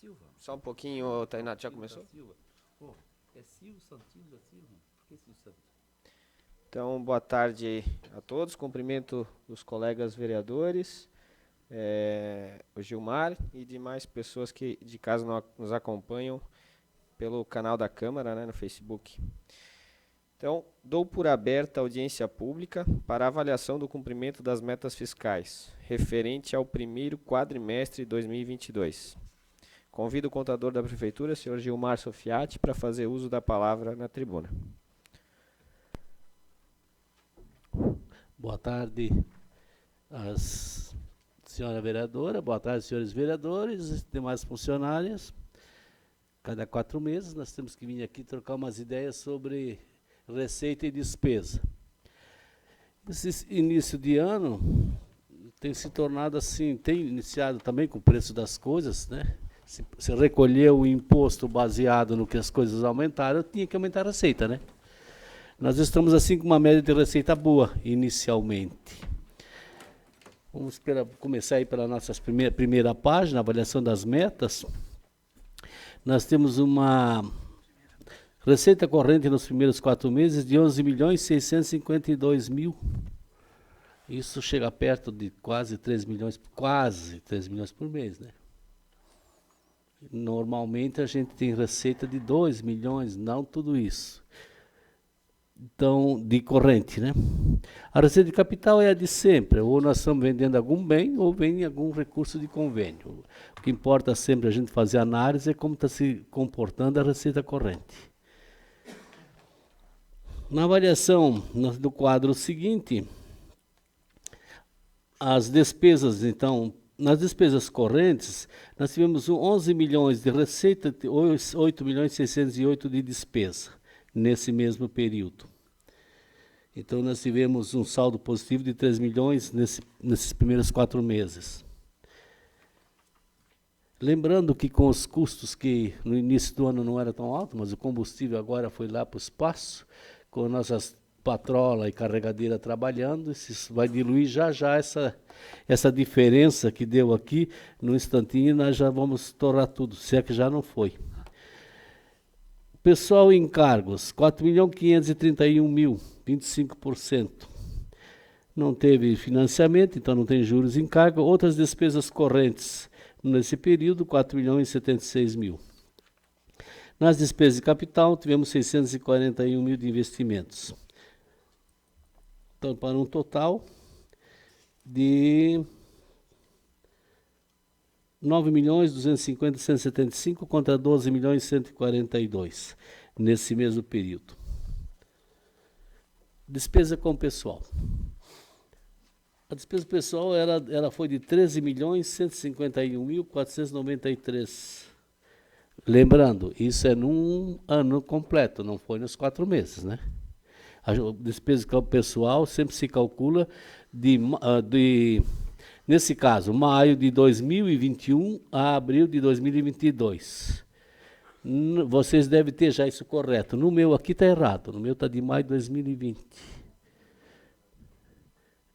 Silva. Só um pouquinho, Tainá, já começou? Silva. Pô, é Silva Santinho da Silva? Por que Silva Santos? Então, boa tarde a todos. Cumprimento os colegas vereadores, o Gilmar e demais pessoas que de casa nos acompanham pelo canal da Câmara, né, no Facebook. Então, dou por aberta a audiência pública para avaliação do cumprimento das metas fiscais, referente ao primeiro quadrimestre de 2022. Convido o contador da Prefeitura, senhor Gilmar Sofiati, para fazer uso da palavra na tribuna. Boa tarde, senhora vereadora, boa tarde, senhores vereadores e demais funcionários. Cada 4 meses nós temos que vir aqui trocar umas ideias sobre receita e despesa. Esse início de ano tem se tornado assim, tem iniciado também com o preço das coisas, né? Se recolheu o imposto baseado no que as coisas aumentaram, tinha que aumentar a receita, né? Nós estamos assim com uma média de receita boa, inicialmente. Vamos começar aí pela nossa primeira página, avaliação das metas. Nós temos uma receita corrente nos primeiros 4 meses de 11.652 mil. Isso chega perto de quase 3 milhões por mês, né? Normalmente a gente tem receita de 2 milhões, não tudo isso. Então, de corrente, né? A receita de capital é a de sempre, ou nós estamos vendendo algum bem, ou vem algum recurso de convênio. O que importa sempre a gente fazer análise é como está se comportando a receita corrente. Na avaliação do quadro seguinte, as despesas, então, nas despesas correntes, nós tivemos 11 milhões de receita, 8 milhões e 608 de despesa, nesse mesmo período. Então, nós tivemos um saldo positivo de 3 milhões nesses primeiros 4 meses. Lembrando que com os custos que no início do ano não era tão alto, mas o combustível agora foi lá para o espaço, com nossas patrola e carregadeira trabalhando, isso vai diluir já essa diferença que deu aqui, no instantinho nós já vamos estourar tudo, se é que já não foi. Pessoal em encargos, 4.531.000, 25%. Não teve financiamento, então não tem juros em encargo. Outras despesas correntes nesse período, 4.076.000. Nas despesas de capital, tivemos 641.000 de investimentos. Então, para um total de 9.250.175 contra 12.142 nesse mesmo período. Despesa com pessoal. A despesa pessoal ela foi de 13.151.493. Lembrando, isso é num ano completo, não foi nos 4 meses, né? A despesa com pessoal sempre se calcula nesse caso, maio de 2021 a abril de 2022. Vocês devem ter já isso correto. No meu aqui está errado. No meu está de maio de 2020.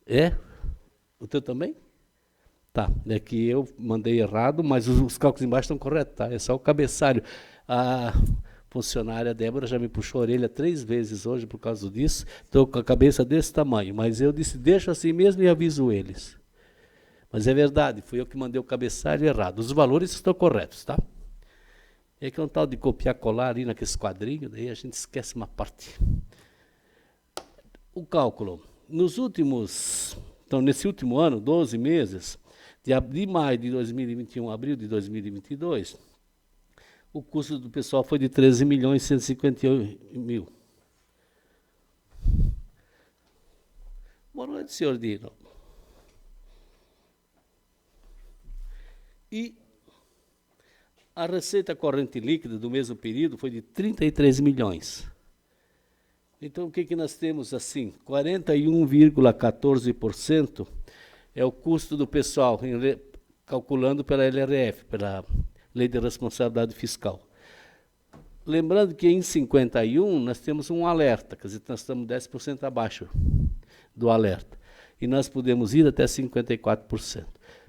É? O teu também? Tá. É que eu mandei errado, mas os cálculos embaixo estão corretos, tá? É só o cabeçalho. A funcionária Débora já me puxou a orelha 3 vezes hoje por causa disso. Estou com a cabeça desse tamanho. Mas eu disse, deixo assim mesmo e aviso eles. Mas é verdade, fui eu que mandei o cabeçalho errado. Os valores estão corretos, tá? É que é um tal de copiar colar ali naqueles quadrinhos, daí a gente esquece uma parte. O cálculo. Então, nesse último ano, 12 meses, de maio de 2021 a abril de 2022, o custo do pessoal foi de 13.158.000. Boa noite, senhor Dino. E a receita corrente líquida do mesmo período foi de 33 milhões. Então, o que nós temos assim? 41,14% é o custo do pessoal, calculando pela LRF, pela Lei de Responsabilidade Fiscal. Lembrando que em 51 nós temos um alerta, quer dizer, nós estamos 10% abaixo do alerta. E nós podemos ir até 54%. O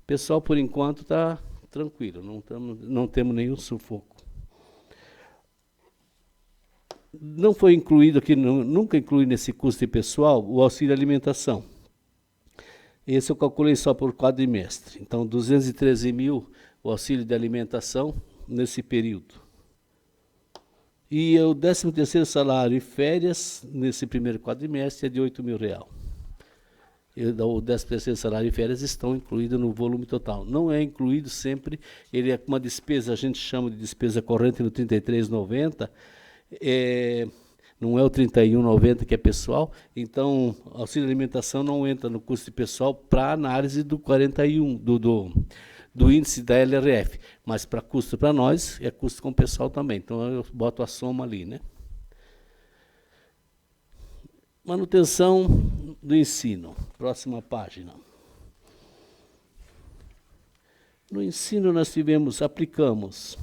pessoal, por enquanto, está tranquilo, não temos nenhum sufoco. Não foi incluído aqui, nunca incluí nesse custo pessoal o auxílio alimentação. Esse eu calculei só por quadrimestre. Então, 213 mil o auxílio de alimentação nesse período. E o 13º salário e férias nesse primeiro quadrimestre é de R$8.000. O 13º salário e férias estão incluídos no volume total. Não é incluído sempre, ele é uma despesa, a gente chama de despesa corrente no 33,90, não é o 31,90 que é pessoal, então auxílio alimentação não entra no custo pessoal para análise do 41, do índice da LRF, mas para custo para nós é custo com pessoal também, então eu boto a soma ali, né? Manutenção do ensino, próxima página. No ensino nós aplicamos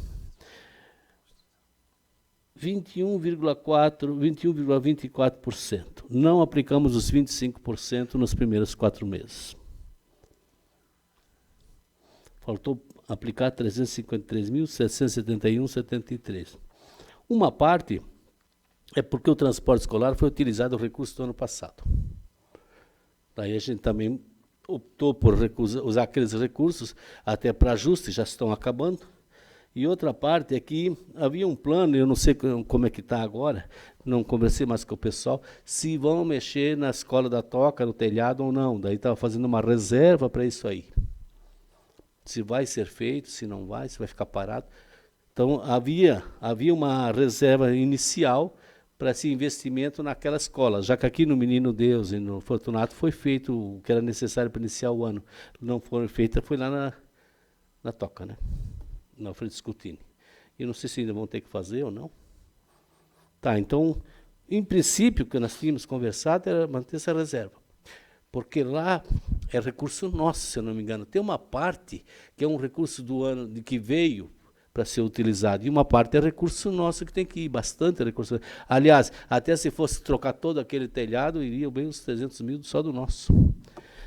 21,24%. Não aplicamos os 25% nos primeiros 4 meses. Faltou aplicar 353.771,73. Uma parte é porque o transporte escolar foi utilizado o recurso do ano passado. Daí a gente também optou por usar aqueles recursos até para ajuste, já estão acabando. E outra parte é que havia um plano, eu não sei como é que está agora, não conversei mais com o pessoal, se vão mexer na escola da Toca, no telhado ou não. Daí estava fazendo uma reserva para isso aí. Se vai ser feito, se não vai, se vai ficar parado. Então, havia uma reserva inicial para esse investimento naquela escola, já que aqui no Menino Deus e no Fortunato foi feito o que era necessário para iniciar o ano. Não foi feito, foi lá na Toca, né? Na Alfredo Scutini. E não sei se ainda vão ter que fazer ou não. Tá, então, em princípio, o que nós tínhamos conversado era manter essa reserva. Porque lá é recurso nosso, se eu não me engano. Tem uma parte que é um recurso do ano de que veio para ser utilizado, e uma parte é recurso nosso que tem que ir, bastante recurso. Aliás, até se fosse trocar todo aquele telhado, iria bem uns 300 mil só do nosso.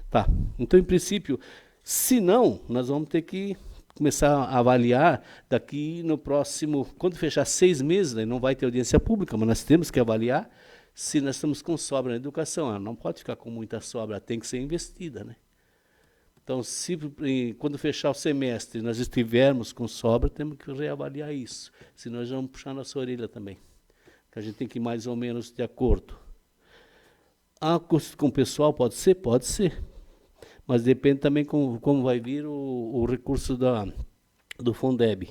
Tá, então, em princípio, se não, nós vamos ter que começar a avaliar daqui no próximo, quando fechar 6 meses, né, não vai ter audiência pública, mas nós temos que avaliar se nós estamos com sobra na educação. Ela não pode ficar com muita sobra, tem que ser investida, né? Então, quando fechar o semestre nós estivermos com sobra, temos que reavaliar isso, senão nós vamos puxar nossa orelha também, que a gente tem que ir mais ou menos de acordo. Custo com o pessoal pode ser? Pode ser. Mas depende também como vai vir o recurso do Fundeb.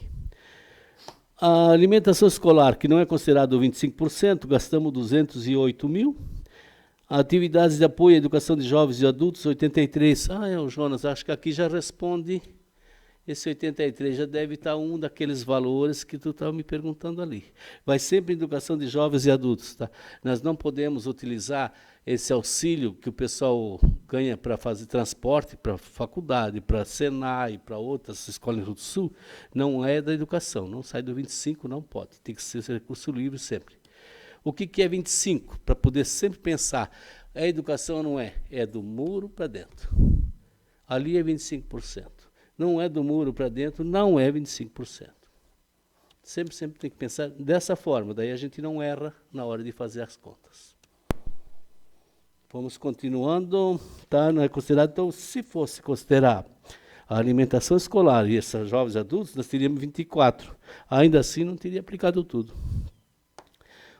A alimentação escolar, que não é considerado 25%, gastamos 208 mil. Atividades de apoio à educação de jovens e adultos, 83. O Jonas, acho que aqui já responde. Esse 83 já deve estar um daqueles valores que tu estava me perguntando ali. Vai sempre em educação de jovens e adultos, tá? Nós não podemos utilizar esse auxílio que o pessoal ganha para fazer transporte para faculdade, para Senai, para outras escolas do Rio do Sul, não é da educação, não sai do 25, não pode, tem que ser recurso livre sempre. O que é 25? Para poder sempre pensar, é educação ou não é? É do muro para dentro. Ali é 25%. Não é do muro para dentro, não é 25%. Sempre tem que pensar dessa forma, daí a gente não erra na hora de fazer as contas. Vamos continuando, tá? Não é considerado, então, se fosse considerar a alimentação escolar e esses jovens adultos, nós teríamos 24. Ainda assim, não teria aplicado tudo.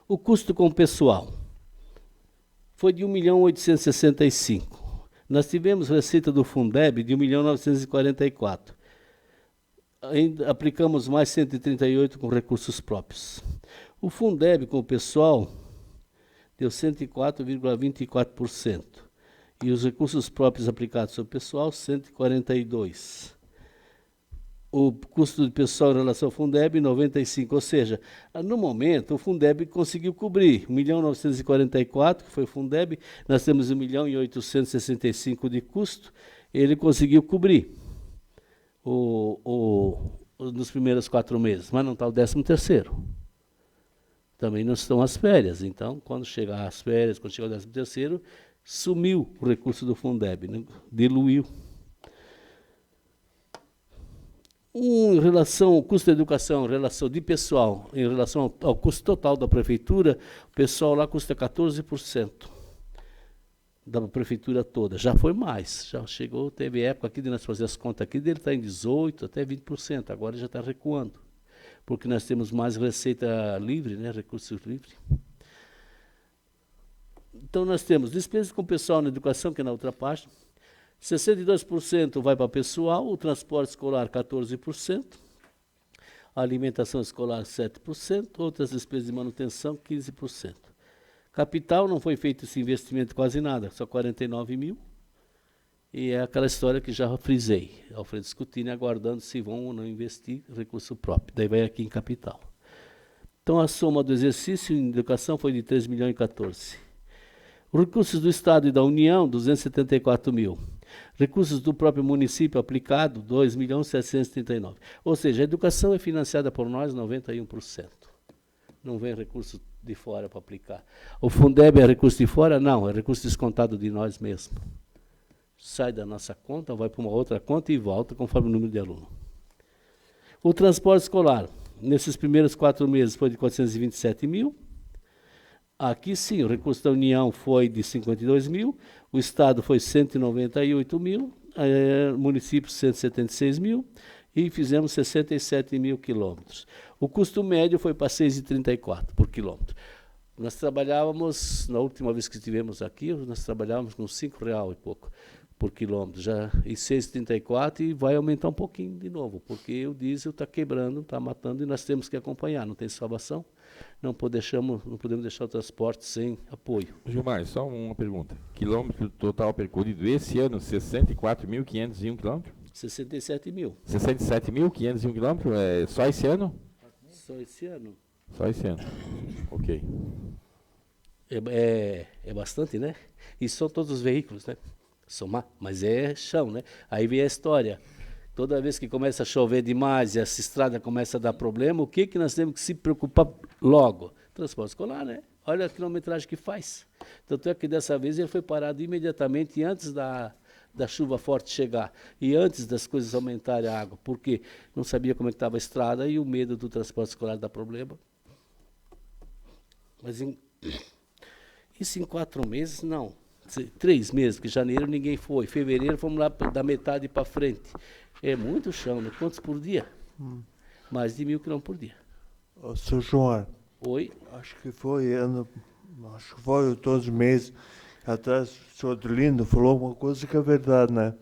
O custo com o pessoal foi de 1.865.000. Nós tivemos receita do Fundeb de 1.944.000. Ainda aplicamos mais 138 com recursos próprios. O Fundeb com o pessoal deu 104,24%. E os recursos próprios aplicados sobre o pessoal, 142. O custo de pessoal em relação ao Fundeb, 95. Ou seja, no momento, o Fundeb conseguiu cobrir 1.944.000, que foi o Fundeb, nós temos 1.865.000 de custo, ele conseguiu cobrir nos primeiros 4 meses, mas não está o 13º. Também não estão as férias, então, quando chegar as férias, quando chegar o 13º, sumiu o recurso do Fundeb, né? Diluiu. Em relação ao custo da educação, em relação de pessoal, em relação ao custo total da prefeitura, o pessoal lá custa 14% da prefeitura toda. Já foi mais, já chegou, teve época aqui de nós fazer as contas aqui, dele está em 18% até 20%, agora já está recuando, porque nós temos mais receita livre, né, recursos livres. Então nós temos despesas com pessoal na educação, que é na outra página, 62% vai para pessoal, o transporte escolar 14%, a alimentação escolar 7%, outras despesas de manutenção 15%. Capital não foi feito esse investimento quase nada, só 49 mil. E é aquela história que já frisei, Alfredo Scutini aguardando se vão ou não investir recurso próprio, daí vai aqui em capital. Então a soma do exercício em educação foi de 3 milhões e 14. Os recursos do Estado e da União, 274 mil. Recursos do próprio município aplicado, 2.739.000. Ou seja, a educação é financiada por nós 91%. Não vem recurso de fora para aplicar. O Fundeb é recurso de fora? Não, é recurso descontado de nós mesmos. Sai da nossa conta, vai para uma outra conta e volta conforme o número de aluno. O transporte escolar, nesses primeiros 4 meses foi de 427 mil. Aqui sim, o recurso da União foi de 52 mil, o Estado foi 198 mil, o município 176 mil e fizemos 67 mil quilômetros. O custo médio foi para 6,34 por quilômetro. Nós trabalhávamos, na última vez que estivemos aqui, nós trabalhávamos com R$5 e pouco por quilômetro, já em 6,34 e vai aumentar um pouquinho de novo, porque o diesel está quebrando, está matando e nós temos que acompanhar, não tem salvação. Não podemos deixar o transporte sem apoio. Gilmar, só uma pergunta. Quilômetro total percorrido esse ano, 64.501 quilômetros? 67 mil. 67.501 quilômetros? É só esse ano? Só esse ano. Só esse ano. Ok. É bastante, né? E são todos os veículos, né? Somar, mas é chão, né? Aí vem a história. Toda vez que começa a chover demais e essa estrada começa a dar problema, o que nós temos que se preocupar logo? Transporte escolar, né? Olha a quilometragem que faz. Tanto é que dessa vez ele foi parado imediatamente antes da chuva forte chegar e antes das coisas aumentarem a água, porque não sabia como é que estava a estrada e o medo do transporte escolar dar problema. Mas isso em 4 meses, não. 3 meses, porque janeiro ninguém foi. Fevereiro fomos lá da metade para frente. É muito chão, né? Quantos por dia? Mais de 1.000 quilômetros por dia. Ô, Sr. João, Oi? acho que foi todos os meses atrás, o senhor Lindo falou uma coisa que é verdade, né?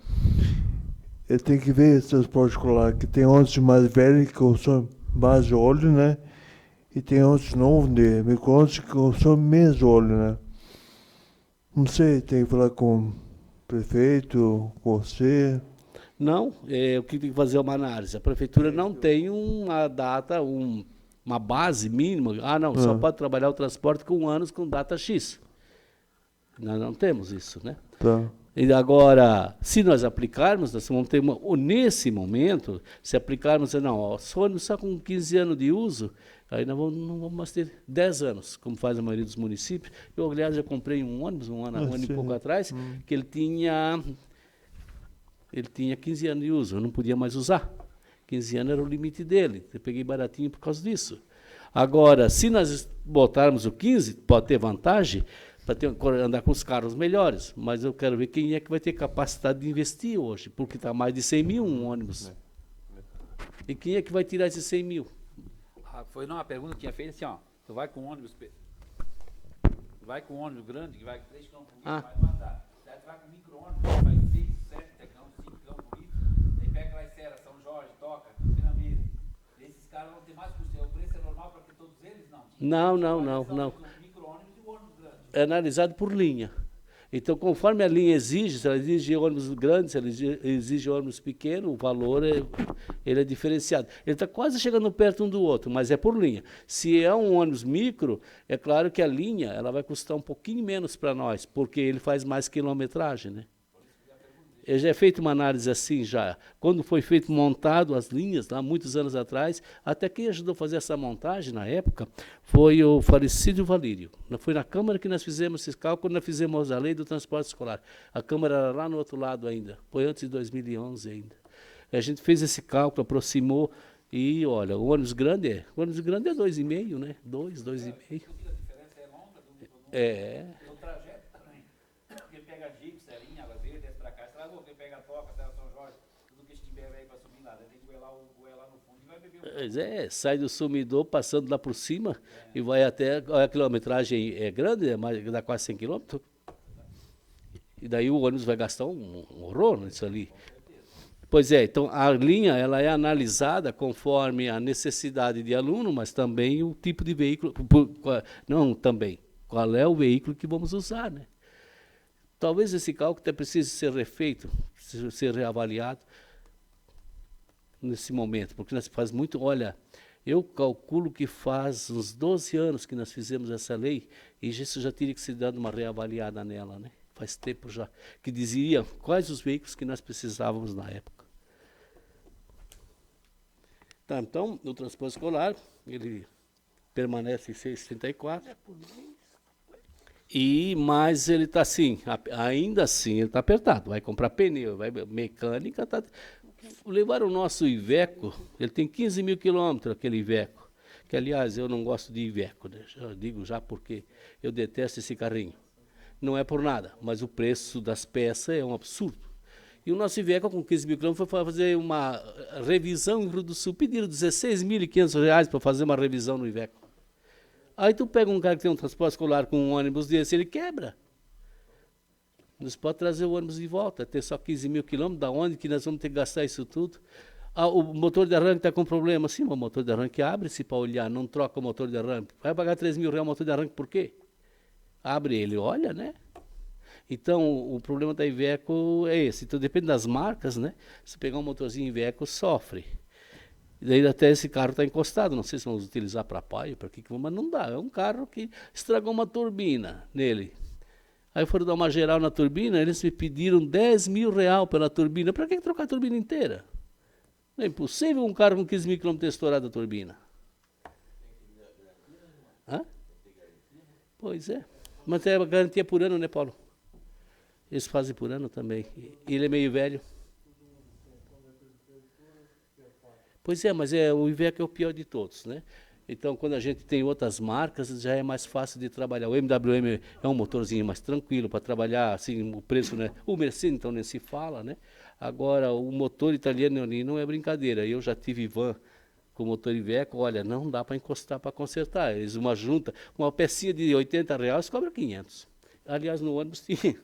Eu tenho que ver esse transporte escolar, que tem ônibus mais velhos que consomem mais óleo, né? E tem ônibus novos de micro-ônibus que consomem menos óleo, né? Não sei, tem que falar com o prefeito, com você. Não, o que tem que fazer é uma análise. A prefeitura não tem uma data, uma base mínima. Não, só pode trabalhar o transporte com anos com data X. Nós não temos isso, né? Tá. E agora, se nós aplicarmos, nós vamos ter nesse momento, se aplicarmos, só com 15 anos de uso, aí não vamos mais ter 10 anos, como faz a maioria dos municípios. Eu, aliás, já comprei um ônibus, um ano e pouco atrás, que ele tinha 15 anos de uso, eu não podia mais usar. 15 anos era o limite dele, eu peguei baratinho por causa disso. Agora, se nós botarmos o 15, pode ter vantagem, para andar com os carros melhores, mas eu quero ver quem é que vai ter capacidade de investir hoje, porque está mais de 100 mil um ônibus. E quem é que vai tirar esses 100 mil? Foi uma pergunta que tinha feito assim, ó, tu vai com ônibus grande, que vai 3 km por litro, vai mandar. Daí tu vai com micro-ônibus, que vai 6, 7 km, 5 km por litro, daí pega lá em Serra, São Jorge, Toca, Campina. Esses caras vão ter mais custo. O preço é normal para que todos eles não? Não. É analisado por linha. Então, conforme a linha exige, se ela exige ônibus grande, se ela exige ônibus pequeno, o valor ele é diferenciado. Ele está quase chegando perto um do outro, mas é por linha. Se é um ônibus micro, é claro que a linha ela vai custar um pouquinho menos para nós, porque ele faz mais quilometragem, né? Já é feita uma análise assim já. Quando foi montado as linhas, lá muitos anos atrás, até quem ajudou a fazer essa montagem na época foi o falecido Valírio. Foi na Câmara que nós fizemos esse cálculo, nós fizemos a lei do transporte escolar. A Câmara era lá no outro lado ainda, foi antes de 2011 ainda. A gente fez esse cálculo, aproximou, e olha, o ônibus grande é 2,5, né? 2,5. A diferença é longa É. do trajeto também. Quem pega Jeep, Celinha, Água Verde, desce pra cá, estragou. Quem pega Toca, Serra São Jorge, tudo que estiver aí pra subir lá, tem que goelar lá no fundo e vai beber Pois é, sai do Sumidor, passando lá por cima, e vai até, a quilometragem é grande, dá quase 100 quilômetros. E daí o ônibus vai gastar um horror nisso ali. Pois é, então a linha ela é analisada conforme a necessidade de aluno, mas também o tipo de veículo, não também, qual é o veículo que vamos usar, né? Talvez esse cálculo até precise ser refeito, ser reavaliado nesse momento, porque nós faz muito, olha, eu calculo que faz uns 12 anos que nós fizemos essa lei e isso já teria que ser dado uma reavaliada nela, né? Faz tempo já, que dizia quais os veículos que nós precisávamos na época. Tá, então, o transporte escolar, ele permanece em 6,64. Mas ele está assim, ainda assim, ele está apertado. Vai comprar pneu, vai mecânica. Levar o nosso Iveco, ele tem 15 mil quilômetros, aquele Iveco. Que, aliás, eu não gosto de Iveco, né? Já digo já porque eu detesto esse carrinho. Não é por nada, mas o preço das peças é um absurdo. E o nosso Iveco, com 15 mil quilômetros, foi fazer uma revisão em Rio do Sul. Pediram R$16.500 para fazer uma revisão no Iveco. Aí tu pega um cara que tem um transporte escolar com um ônibus desse, ele quebra. Nós pode trazer o ônibus de volta, ter só 15 mil quilômetros, da onde que nós vamos ter que gastar isso tudo? Ah, o motor de arranque está com problema. Sim, o motor de arranque abre-se para olhar, não troca o motor de arranque. Vai pagar R$3.000 o motor de arranque por quê? Abre ele, olha, né? Então, o problema da Iveco é esse. Então, depende das marcas, né? Se pegar um motorzinho Iveco, sofre. E daí até esse carro está encostado. Não sei se vamos utilizar para pai, para que vamos, mas não dá. É um carro que estragou uma turbina nele. Aí foram dar uma geral na turbina, eles me pediram R$10.000 pela turbina. Para que trocar a turbina inteira? É impossível um carro com 15 mil quilômetros ter estourado a turbina. Hã? Pois é. Mas tem a garantia por ano, né, Paulo? Eles fazem por ano também. E ele é meio velho. Pois é, mas o Iveco é o pior de todos, né? Então, quando a gente tem outras marcas, já é mais fácil de trabalhar. O MWM é um motorzinho mais tranquilo para trabalhar, assim, o preço, né? O Mercedes, então, nem se fala, né? Agora, o motor italiano ali não é brincadeira. Eu já tive van com motor Iveco, olha, não dá para encostar para consertar. Eles, uma junta, uma pecinha de R$80 cobra 500. Aliás, no ônibus tinha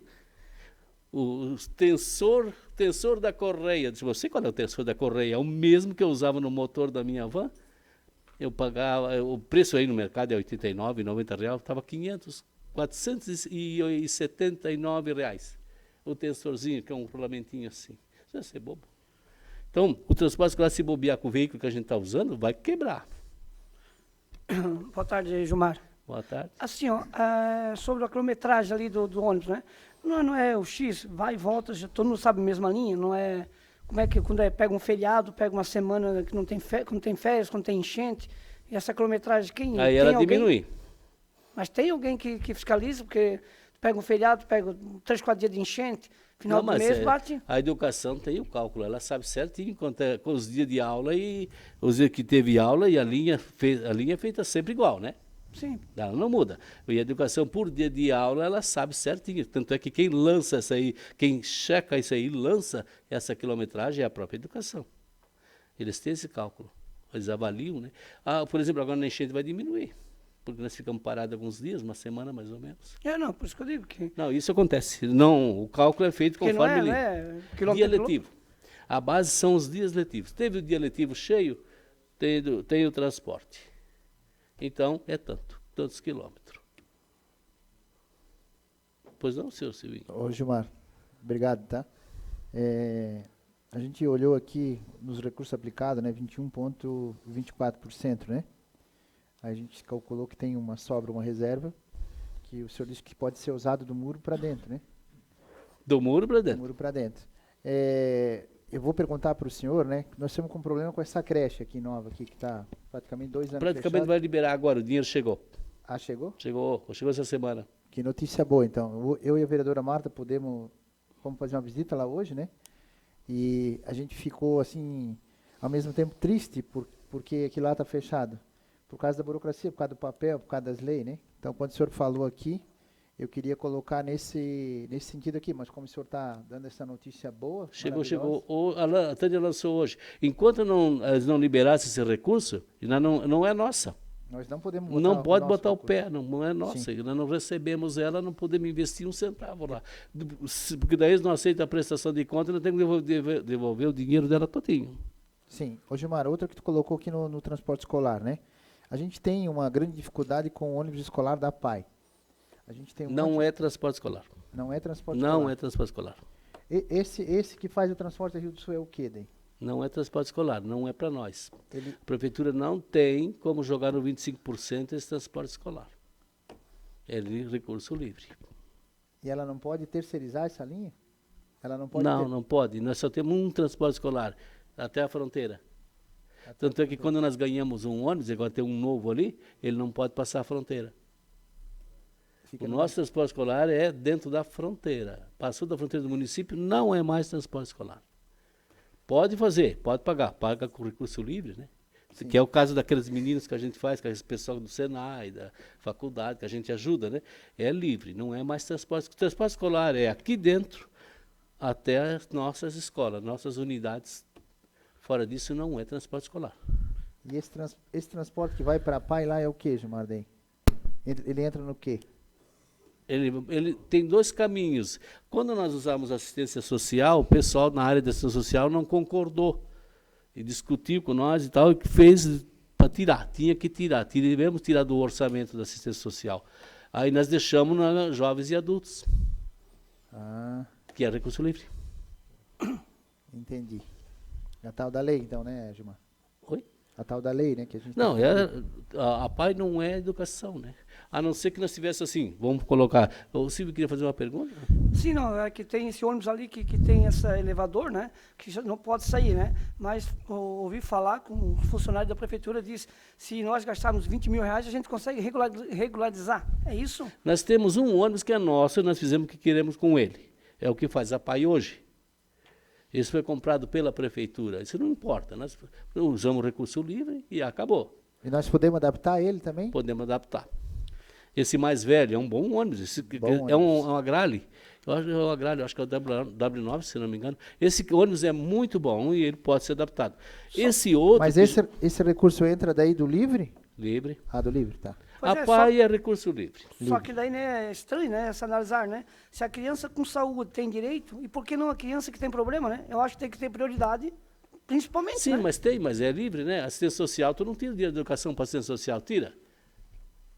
o tensor da correia. Você qual é o tensor da correia? É o mesmo que eu usava no motor da minha van. Eu pagava, o preço aí no mercado é R$89, R$90, estava 500, R$479. O tensorzinho, que é um rolamentinho assim. Isso vai ser bobo. Então, o transporte escolar, se bobear com o veículo que a gente está usando, vai quebrar. Boa tarde, Gilmar. Boa tarde. Assim, ó, sobre a quilometragem ali do ônibus, né? Não é o X, vai e volta, já, todo mundo sabe a mesma linha, não é... Como é que quando pega um feriado, pega uma semana que não tem férias, quando tem enchente, e essa quilometragem, aí ela diminui. Mas tem alguém que fiscaliza, porque pega um feriado, pega 3, 4 dias de enchente, final do mês, bate... A educação tem o cálculo, ela sabe certinho quanto é, com os dias de aula e os dias que teve aula, e a linha é feita sempre igual, né? Sim. Ela não muda. E a educação por dia de aula, ela sabe certinho. Tanto é que quem lança essa aí, quem checa isso aí, lança essa quilometragem é a própria educação. Eles têm esse cálculo. Eles avaliam, né? Ah, por exemplo, agora na enchente vai diminuir. Porque nós ficamos parados alguns dias, uma semana mais ou menos. Não, por isso que eu digo que... Não, isso acontece. Não, o cálculo é feito conforme dia letivo. A base são os dias letivos. Teve o dia letivo cheio, tem o transporte. Então, é tantos quilômetros. Pois não, senhor Silvinho? Ô, Gilmar, obrigado, tá? A gente olhou aqui nos recursos aplicados, né, 21,24%, né? A gente calculou que tem uma sobra, uma reserva, que o senhor disse que pode ser usado do muro para dentro, né? Do muro para dentro. Do muro para dentro. Eu vou perguntar para o senhor, né? Nós temos um problema com essa creche aqui nova, aqui, que está praticamente 2 anos praticamente fechado. Vai liberar agora, o dinheiro chegou. Ah, chegou? Chegou essa semana. Que notícia boa, então. Eu e a vereadora Marta vamos fazer uma visita lá hoje, né? E a gente ficou, assim, ao mesmo tempo triste, porque aquilo lá está fechado. Por causa da burocracia, por causa do papel, por causa das leis, né? Então, quando o senhor falou aqui, eu queria colocar nesse sentido aqui, mas como o senhor está dando essa notícia boa, Chegou. A Tânia lançou hoje. Enquanto eles não liberassem esse recurso, não é nossa. nós não podemos botar Não pode nosso botar o recurso. pé, não é nossa. Nós não recebemos ela, não podemos investir um centavo lá. Porque daí eles não aceitam a prestação de conta, nós temos que devolver o dinheiro dela todinho. Sim. Ô Gilmar, outra que tu colocou aqui no transporte escolar, né? A gente tem uma grande dificuldade com o ônibus escolar da PAI. A gente tem Não é transporte escolar. Não é transporte Não escolar. é transporte escolar. Esse que faz o transporte da Rio do Sul é o quê, daí? Não é transporte escolar, não é para nós. Ele, A prefeitura não tem como jogar no 25% esse transporte escolar. É recurso livre. e ela não pode terceirizar essa linha? Ela não pode Não, não pode. Nós só temos um transporte escolar até a fronteira. Tanto é que quando nós ganhamos um ônibus, agora tem um novo ali, ele não pode passar a fronteira. Fica O no- nosso transporte escolar é dentro da fronteira. Passou da fronteira do município, não é mais transporte escolar. Pode fazer, pode pagar. Paga com recurso livre, né? Que é o caso daqueles meninos que a gente faz, que é esse pessoal do Senai, da faculdade, que a gente ajuda, né? É livre, não é mais transporte. O transporte escolar é aqui dentro até as nossas escolas, nossas unidades. Fora disso, não é transporte escolar. E esse transporte que vai para a PAI lá é o quê, Gilmar, daí? Ele entra no quê? Ele tem dois caminhos. Quando nós usamos assistência social, o pessoal na área da assistência social não concordou. E discutiu com nós e tal, e fez para tirar. Tinha que tirar. Tivemos que tirar do orçamento da assistência social. Aí nós deixamos na jovens e adultos, Ah, que é recurso livre. entendi. A tal da lei, então, né, Gilmar? Oi? A tal da lei, né? Que a gente Não, tá a PAI não é educação, né? A não ser que nós tivéssemos assim, vamos colocar. O Silvio queria fazer uma pergunta? Sim, não, é que tem esse ônibus ali que tem esse elevador, né? Que já não pode sair, né? Mas ouvi falar com um funcionário da prefeitura, disse, se nós gastarmos 20 mil reais, a gente consegue regularizar. É isso? Nós temos um ônibus que é nosso e nós fizemos o que queremos com ele. É o que faz a PAI hoje. Esse foi comprado pela prefeitura. Isso não importa. Nós usamos recurso livre e acabou. E nós podemos adaptar ele também? Podemos adaptar. Esse mais velho é um bom ônibus. Esse Bom é ônibus. um Agrale. Eu acho que é um Agrale, acho que é o W9, se não me engano. Esse ônibus é muito bom e ele pode ser adaptado. Esse outro. Mas esse recurso entra daí do livre? Livre. Ah, do livre, tá. Pois A é, PAI é recurso livre. Só que daí, né, é estranho, né, se analisar, né? Se a criança com saúde tem direito, e por que não a criança que tem problema, né? Eu acho que tem que ter prioridade, principalmente, Sim, né? mas é livre, né? Assistência social, tu não tira dinheiro de educação para assistência social, tira.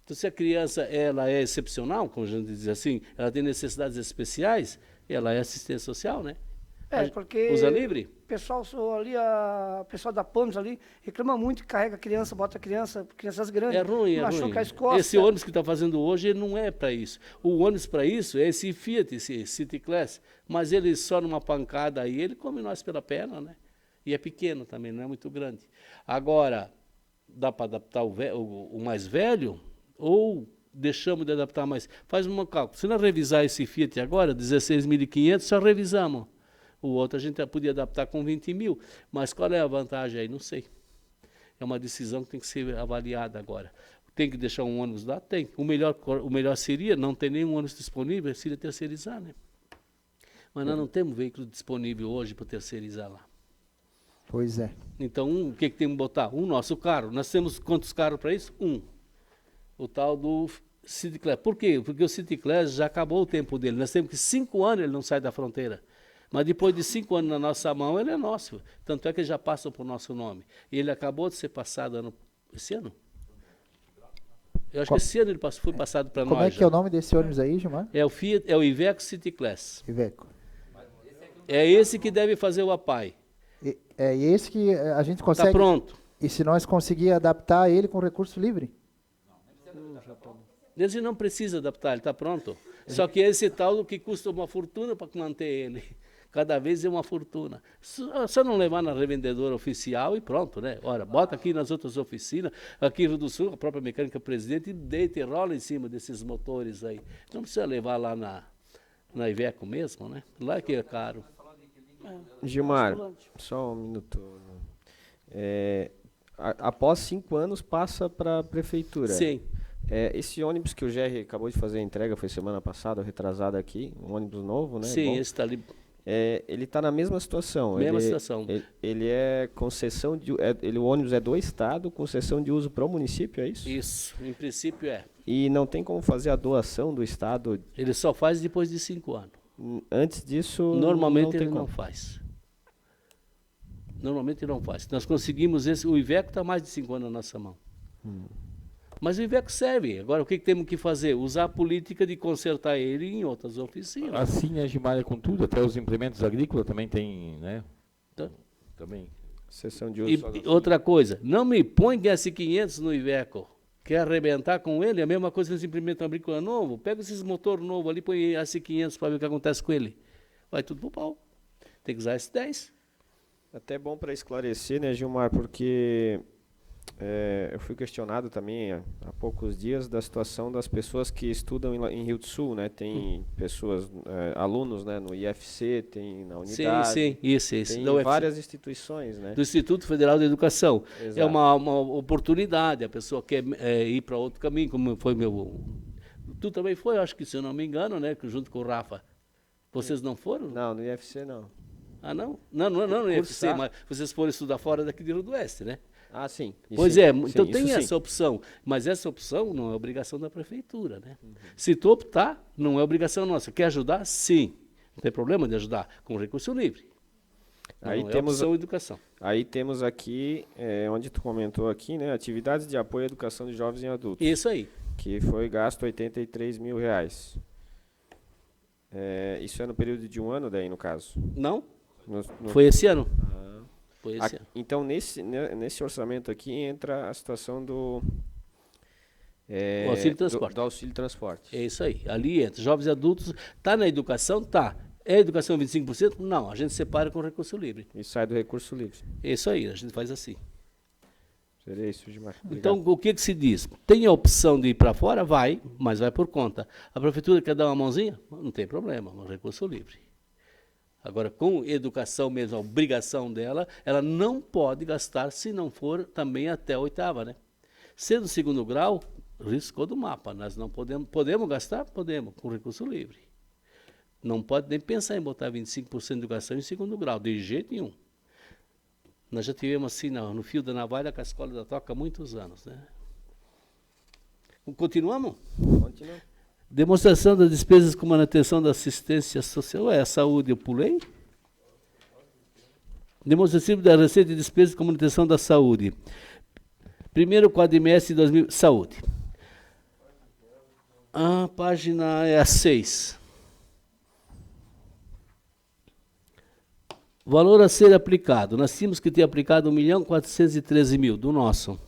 Então, se a criança ela é excepcional, como a gente diz assim, ela tem necessidades especiais, ela é assistência social, né? É, porque Usa livre? o pessoal ali, o pessoal da PAMS ali, reclama muito que carrega a criança, bota a criança, crianças grandes. É ruim, é machuca ruim. as costas. Esse ônibus que está fazendo hoje ele não é para isso. O ônibus para isso é esse Fiat, esse City Class, mas ele só numa pancada aí, ele come nós pela perna, né? E é pequeno também, não é muito grande. Agora, dá para adaptar o mais velho ou deixamos de adaptar mais? Faz um cálculo. Se nós revisar esse Fiat agora, 16.500, só revisamos. O outro a gente podia adaptar com 20 mil. Mas qual é a vantagem aí? Não sei. É uma decisão que tem que ser avaliada agora. Tem que deixar um ônibus lá? Tem. O melhor seria não ter nenhum ônibus disponível, seria terceirizar, né? Mas nós não temos veículo disponível hoje para terceirizar lá. Pois é. Então, o que temos que botar? Um nosso carro. Nós temos quantos carros para isso? Um. O tal do City Class. Por quê? Porque o City Class já acabou o tempo dele. Nós temos que 5 anos ele não sai da fronteira. Mas depois de 5 anos na nossa mão, ele é nosso. Tanto é que ele já passa por nosso nome. E ele acabou de ser passado esse ano? Eu acho que esse ano ele foi passado para nós. Como é que já. é o nome desse ônibus aí, Gilmar? É o Fiat, é o Iveco City Class. Iveco. É esse que deve fazer o APAI. E esse que a gente Está consegue... pronto. E se nós conseguir adaptar ele com recurso livre? Ele não precisa adaptar, ele está pronto. Só que esse tal que custa uma fortuna para manter ele. Cada vez é uma fortuna. Só não levar na revendedora oficial e pronto, né? Ora, bota aqui nas outras oficinas, aqui no Rio do Sul, a própria mecânica presidente, e deita e rola em cima desses motores aí. Não precisa levar lá na Iveco mesmo, né? Lá que é caro. Gilmar, Ambulante. só um minuto. Após 5 anos, passa para a prefeitura. Sim. Esse ônibus que o GR acabou de fazer a entrega, foi semana passada, retrasada aqui, um ônibus novo, né? Sim, Bom. esse está ali. Ele está na mesma situação. Mesma situação. Ele é concessão de. O ônibus é do Estado, concessão de uso para o município, é isso? Isso, em princípio é. E não tem como fazer a doação do Estado Ele só faz depois de 5 anos. antes disso? Normalmente não tem ele como. não faz. Normalmente não faz. Nós conseguimos esse. O Iveco está mais de 5 anos na nossa mão. Mas o Iveco serve. Agora, o que temos que fazer? Usar a política de consertar ele em outras oficinas. Assim, né, Gilmar, é com tudo, até os implementos agrícolas também tem, né? Tá. Também. Sessão de uso. E outra coisa, não me põe S500 no Iveco. Quer arrebentar com ele? É a mesma coisa que esse implemento agrícola novo. Pega esses motores novos ali, põe S500 para ver o que acontece com ele. Vai tudo pro pau. Tem que usar S10. Até bom para esclarecer, né, Gilmar, porque eu fui questionado também há poucos dias da situação das pessoas que estudam em Rio do Sul, né? Tem pessoas, alunos, né, no IFC, tem na unidade. Sim, isso. Tem Da UFC, várias instituições, né? do Instituto Federal de Educação. Exato. É uma oportunidade, a pessoa quer ir para outro caminho, como foi meu... Tu também foi, acho que, se eu não me engano, né, junto com o Rafa. Vocês não foram? Não, no IFC não. Ah, não? Não no UFC, Cursar. mas vocês foram estudar fora daqui de Rio do Oeste, né? Ah, sim. Pois Sim, é, sim, então isso tem sim. essa opção, mas essa opção não é obrigação da prefeitura, né? Se tu optar, não é obrigação nossa. Quer ajudar? Sim. Não tem problema de ajudar com recurso livre. Aí Não, temos, é opção educação. aí temos aqui, onde tu comentou aqui, né? Atividades de apoio à educação de jovens e adultos. Isso aí. Que foi gasto R$83 mil. Isso é no período de 1 ano daí, no caso? Não? No- Foi esse ano. Foi esse ano. Então, nesse orçamento aqui entra a situação do... O auxílio transporte. Do auxílio transporte. É isso aí. Ali entra. Jovens e adultos, tá na educação? Tá. É educação 25%? Não, a gente separa com recurso livre. E sai do recurso livre. É isso aí, a gente faz assim. Seria isso, Gilmar. Então, o que se diz? Tem a opção de ir para fora? Vai, mas vai por conta. A prefeitura quer dar uma mãozinha? Não tem problema, um recurso livre. Agora, com educação mesmo, a obrigação dela, ela não pode gastar se não for também até a 8ª, né? Sendo 2º grau, riscou do mapa. Nós não podemos gastar? Podemos, com recurso livre. Não pode nem pensar em botar 25% de educação em 2º grau, de jeito nenhum. Nós já tivemos assim no fio da navalha com a escola da Toca há muitos anos, né? Continuamos? Continua. Demonstração das despesas com manutenção da assistência social. A saúde eu pulei. Demonstração da receita de despesas com manutenção da saúde. Primeiro quadrimestre de 2000. Saúde. A página é a 6. Valor a ser aplicado. Nós tínhamos que ter aplicado 1.413.000 do nosso,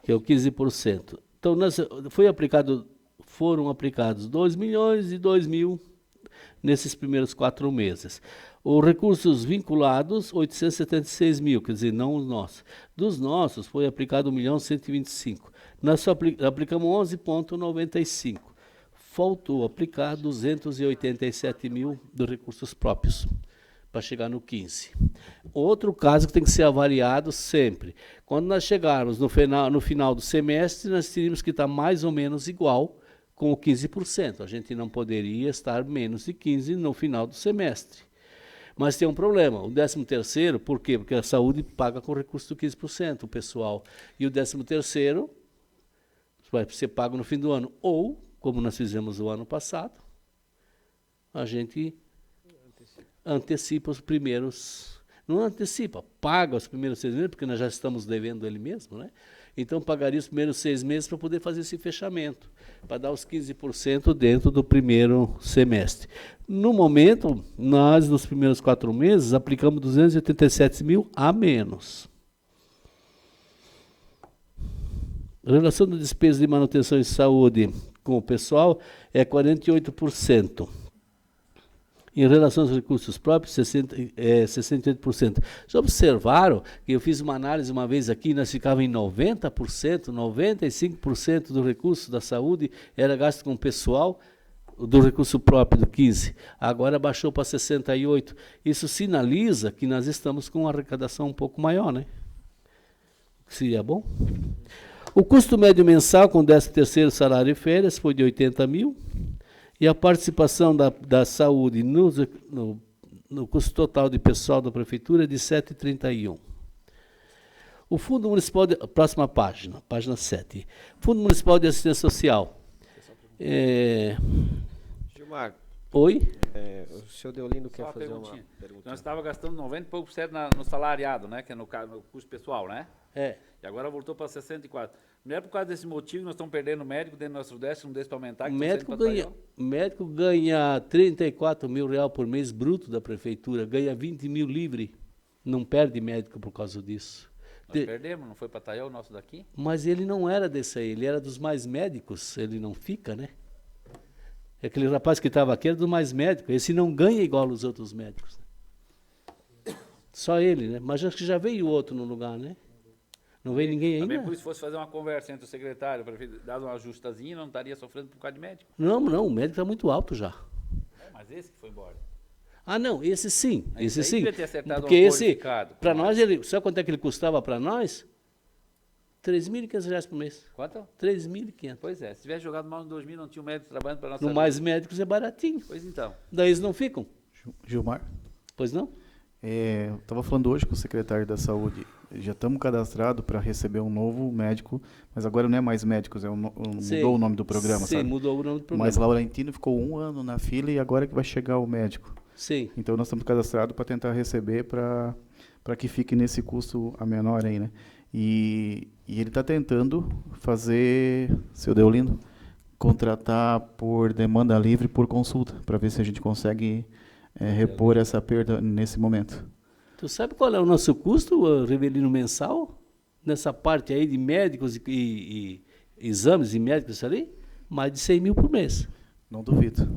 que é o 15%. Então, foram aplicados 2.002.000 nesses primeiros 4 meses. Os recursos vinculados, 876.000, quer dizer, não os nossos. Dos nossos, foi aplicado 1.125.000. Nós só aplicamos 11,95. Faltou aplicar 287.000 dos recursos próprios, para chegar no 15. Outro caso que tem que ser avaliado sempre. Quando nós chegarmos no final do semestre, nós teríamos que estar mais ou menos igual com o 15%. A gente não poderia estar menos de 15% no final do semestre. Mas tem um problema, o 13º, por quê? Porque a saúde paga com recurso do 15%, o pessoal. E o 13º vai ser pago no fim do ano. Ou, como nós fizemos o ano passado, a gente antecipa os primeiros, não antecipa, paga os primeiros 6 meses, porque nós já estamos devendo ele mesmo, né? Então pagaria os primeiros 6 meses para poder fazer esse fechamento, para dar os 15% dentro do primeiro semestre. No momento, nós nos primeiros 4 meses aplicamos 287.000 a menos. A relação da despesa de manutenção e saúde com o pessoal é 48%. Em relação aos recursos próprios, 68%. Já observaram que eu fiz uma análise uma vez aqui, nós ficávamos em 90%, 95% do recurso da saúde era gasto com o pessoal. do recurso próprio do 15, agora baixou para 68. Isso sinaliza que nós estamos com uma arrecadação um pouco maior, né? Seria bom. O custo médio mensal com 13º salário e férias foi de 80 mil. E a participação da saúde no custo total de pessoal da prefeitura é de 7,31. O Fundo Municipal de... Próxima página, página 7. Fundo Municipal de Assistência Social. Gilmar, Oi? o senhor Deolindo quer Só uma fazer uma perguntinha. pergunta. Nós estávamos gastando 90 e pouco por cento no salariado, né? Que é no custo pessoal, né? É. E agora voltou para 64. Não é por causa desse motivo que nós estamos perdendo médico dentro do nosso décimo, não deixa para aumentar? O que médico ganha 34 mil reais por mês bruto da prefeitura, ganha 20 mil livre. Não perde médico por causa disso. Nós perdemos, não foi para Taião o nosso daqui? Mas ele não era desse aí, ele era dos mais médicos, ele não fica, né? Aquele rapaz que estava aqui era dos mais médicos, esse não ganha igual os outros médicos. Só ele, né? Mas acho que já veio outro no lugar, né? Não veio ninguém ainda? Também por isso fosse fazer uma conversa entre o secretário, o prefeito, dado uma ajustazinha, não estaria sofrendo por causa de médico. Não, o médico está muito alto já. Mas esse que foi embora. Ah, não, esse sim, esse Aí sim. devia ter acertado Porque um esse, qualificado. para nós, ele, sabe quanto é que ele custava para nós? R$3.500 por mês. Quanto? 3.500. Pois é, se tivesse jogado mal em 2000, não tinha um médico trabalhando para nossa No vida. mais médicos é baratinho. Pois então. Daí eles não ficam? Gilmar, Pois não? eu estava falando hoje com o secretário da Saúde. Já estamos cadastrados para receber um novo médico, mas agora não é mais médicos, mudou o nome do programa, Sim, sabe? mudou o nome do programa. Mas Laurentino ficou 1 ano na fila e agora que vai chegar o médico. Sim. Então nós estamos cadastrados para tentar receber para que fique nesse custo a menor aí, né? E ele está tentando fazer, seu Deolindo, contratar por demanda livre por consulta, para ver se a gente consegue repor essa perda nesse momento. Tu sabe qual é o nosso custo, Rivelino, mensal? Nessa parte aí de médicos e exames e médicos ali? Mais de 100 mil por mês. Não duvido.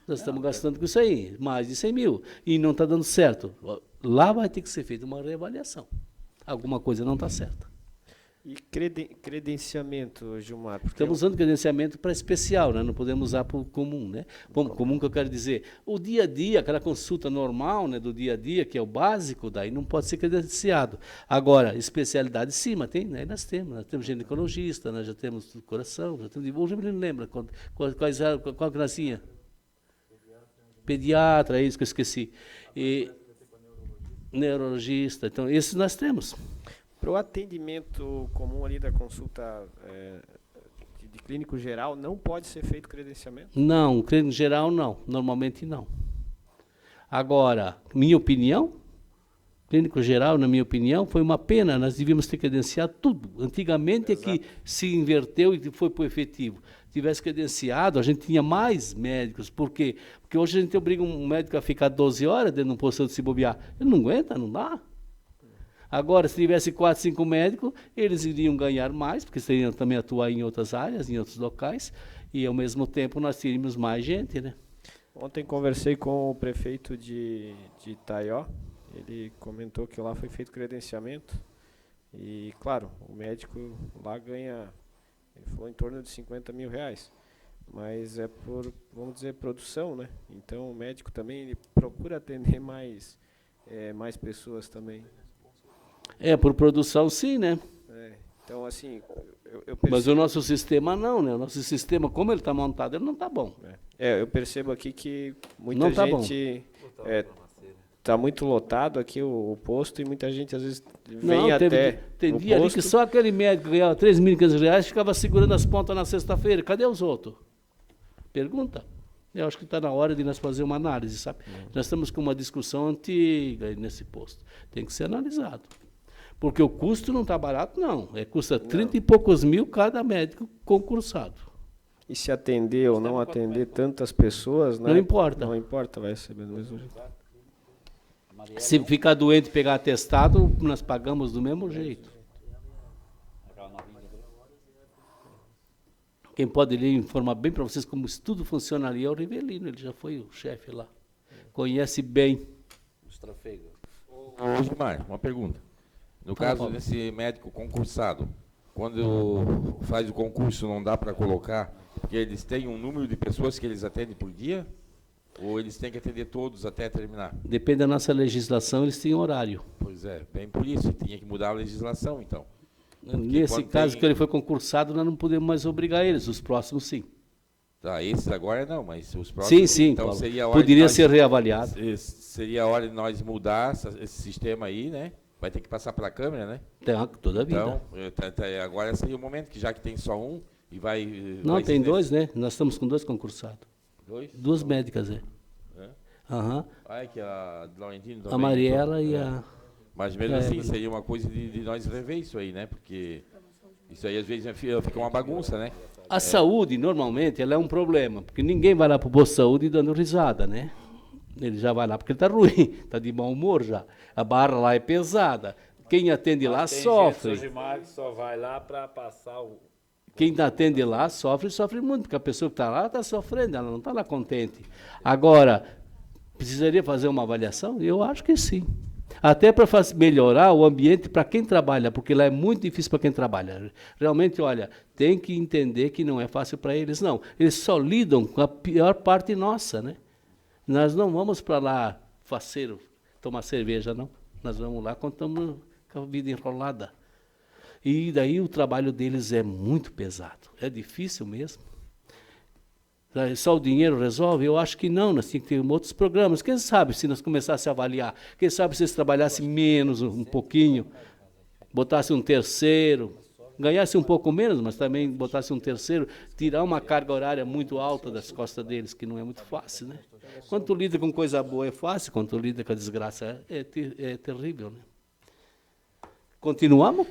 Nós estamos gastando com isso aí, mais de 100 mil. E não está dando certo. Lá vai ter que ser feita uma reavaliação. Alguma coisa não está certa. E credenciamento, Gilmar? Porque Estamos usando credenciamento para especial, né? Não podemos usar para o comum, né? Comum que eu quero dizer, o dia a dia, aquela consulta normal, né, do dia a dia, que é o básico, daí não pode ser credenciado. Agora, especialidade sim, mas tem, né? Nós temos ginecologista, nós já temos do coração, já temos, hoje eu não lembro qual que nós tinha. Pediatra, é isso que eu esqueci. E neurologista, então esses nós temos. para o atendimento comum ali da consulta de clínico geral, não pode ser feito credenciamento? Não, clínico geral não, normalmente não. Agora, minha opinião, clínico geral, na minha opinião, foi uma pena, nós devíamos ter credenciado tudo. Antigamente é que se inverteu e foi para o efetivo. Tivesse credenciado, a gente tinha mais médicos. Por quê? Porque hoje a gente obriga um médico a ficar 12 horas dentro de um posto de se bobear. Ele não aguenta, não dá. Agora, se tivesse 4, 5 médicos, eles iriam ganhar mais, porque eles iriam também atuar em outras áreas, em outros locais, e ao mesmo tempo nós teríamos mais gente, né? Ontem conversei com o prefeito de Itaió, ele comentou que lá foi feito credenciamento, e claro, o médico lá ganha, ele falou, em torno de 50 mil reais, mas é por, vamos dizer, produção, né? Então o médico também ele procura atender mais pessoas também. É, por produção sim, né? Então assim, eu percebo... Mas o nosso sistema não, né? O nosso sistema, como ele está montado, ele não está bom. eu percebo aqui que muita Não tá gente está muito lotado aqui o posto e muita gente às vezes vem Não, até tem o dia ali posto. que só aquele médico ganhava 3.500 reais e ficava segurando as pontas na sexta-feira. Cadê os outros? Pergunta. Eu acho que está na hora de nós fazer uma análise, sabe? Nós estamos com uma discussão antiga aí nesse posto. Tem que ser analisado. Porque o custo não está barato, não. Custa 30 e poucos mil cada médico concursado. E se atender ou não atender tantas pessoas, né? Não importa. Não importa, vai receber do mesmo jeito. Se ficar doente e pegar atestado, nós pagamos do mesmo jeito. Quem pode lhe informar bem para vocês como isso tudo funciona ali é o Rivelino, ele já foi o chefe lá. Conhece bem os trafegos. Ô, Gilmar, uma pergunta. No caso desse médico concursado, quando faz o concurso, não dá para colocar Porque eles têm um número de pessoas que eles atendem por dia? Ou eles têm que atender todos até terminar? Depende da nossa legislação, eles têm horário. Pois é, bem por isso, tinha que mudar a legislação, então. Nesse quando caso tem- que ele foi concursado, nós não podemos mais obrigar eles, os próximos sim. Tá, esses agora não, mas os próximos... Sim, sim, Então Paulo. seria a hora de Poderia nós- ser reavaliado. Seria a hora de nós mudar esse sistema aí, né? Vai ter que passar pela Câmara, né? Toda a vida. Então, agora seria o momento, que já que tem só um, e vai... Não, vai tem ser dois, né? Nós estamos com 2 concursados. Dois? 2 médicas, é. É? Aham. Ah, é que a Laurentino A também... Mariela e É. a... Mas mesmo É, assim, mas- seria uma coisa de nós rever isso aí, né? Porque isso aí às vezes fica uma bagunça, né? A saúde, normalmente, ela é um problema, porque ninguém vai lá para o posto de saúde dando risada, né? Ele já vai lá porque ele está ruim, está de mau humor já. A barra lá é pesada. Quem atende lá sofre. Gilmar que só vai lá para passar o... Quem atende lá sofre muito, porque a pessoa que está lá está sofrendo, ela não está lá contente. Agora, precisaria fazer uma avaliação? Eu acho que sim. Até para melhorar o ambiente para quem trabalha, porque lá é muito difícil para quem trabalha. Realmente, olha, tem que entender que não é fácil para eles, não. Eles só lidam com a pior parte nossa, né? Nós não vamos para lá, faceiro, tomar cerveja, não. Nós vamos lá quando estamos com a vida enrolada. E daí o trabalho deles é muito pesado. É difícil mesmo. Só o dinheiro resolve? Eu acho que não, nós tínhamos que ter outros programas. Quem sabe se nós começássemos a avaliar? Quem sabe se eles trabalhassem menos um pouquinho, botassem um terceiro, ganhasse um pouco menos, mas também botasse um terceiro, tirar uma carga horária muito alta das costas deles, que não é muito fácil, né? Quando tu lida com coisa boa é fácil, quando tu lida com a desgraça é terrível, né? Continuamos?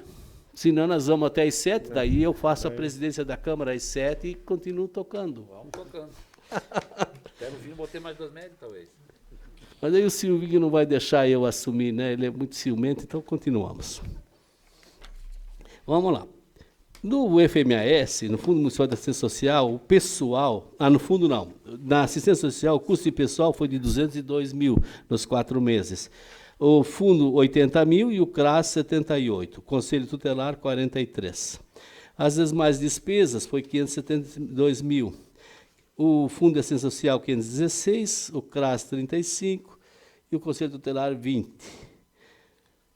Senão nós vamos até às 7, daí eu faço a presidência da Câmara às 7 e continuo tocando. Vamos tocando. Até no fim, botei mais 2 médicos, talvez. Mas aí o Silvinho não vai deixar eu assumir, né? Ele é muito ciumento, então continuamos. Vamos lá. No FMAS, no Fundo Municipal de Assistência Social, o pessoal... no fundo não. Na assistência social, o custo de pessoal foi de 202 mil nos 4 meses. O fundo, 80 mil e o CRAS, 78. Conselho Tutelar, 43. As demais despesas foi 572 mil. O Fundo de Assistência Social, 516, o CRAS, 35 e o Conselho Tutelar, 20.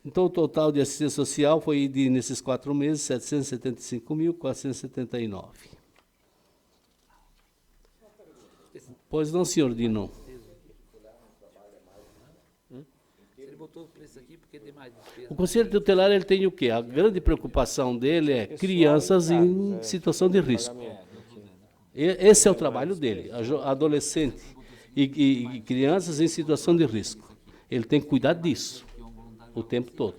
Então, o total de assistência social foi, nesses 4 meses, 775.479. Pois não, senhor Dino. Ele botou o preço aqui porque tem mais despesa. O Conselho Tutelar ele tem o quê? A grande preocupação dele é crianças em situação de risco. Esse é o trabalho dele, adolescente e crianças em situação de risco. Ele tem que cuidar disso o tempo todo.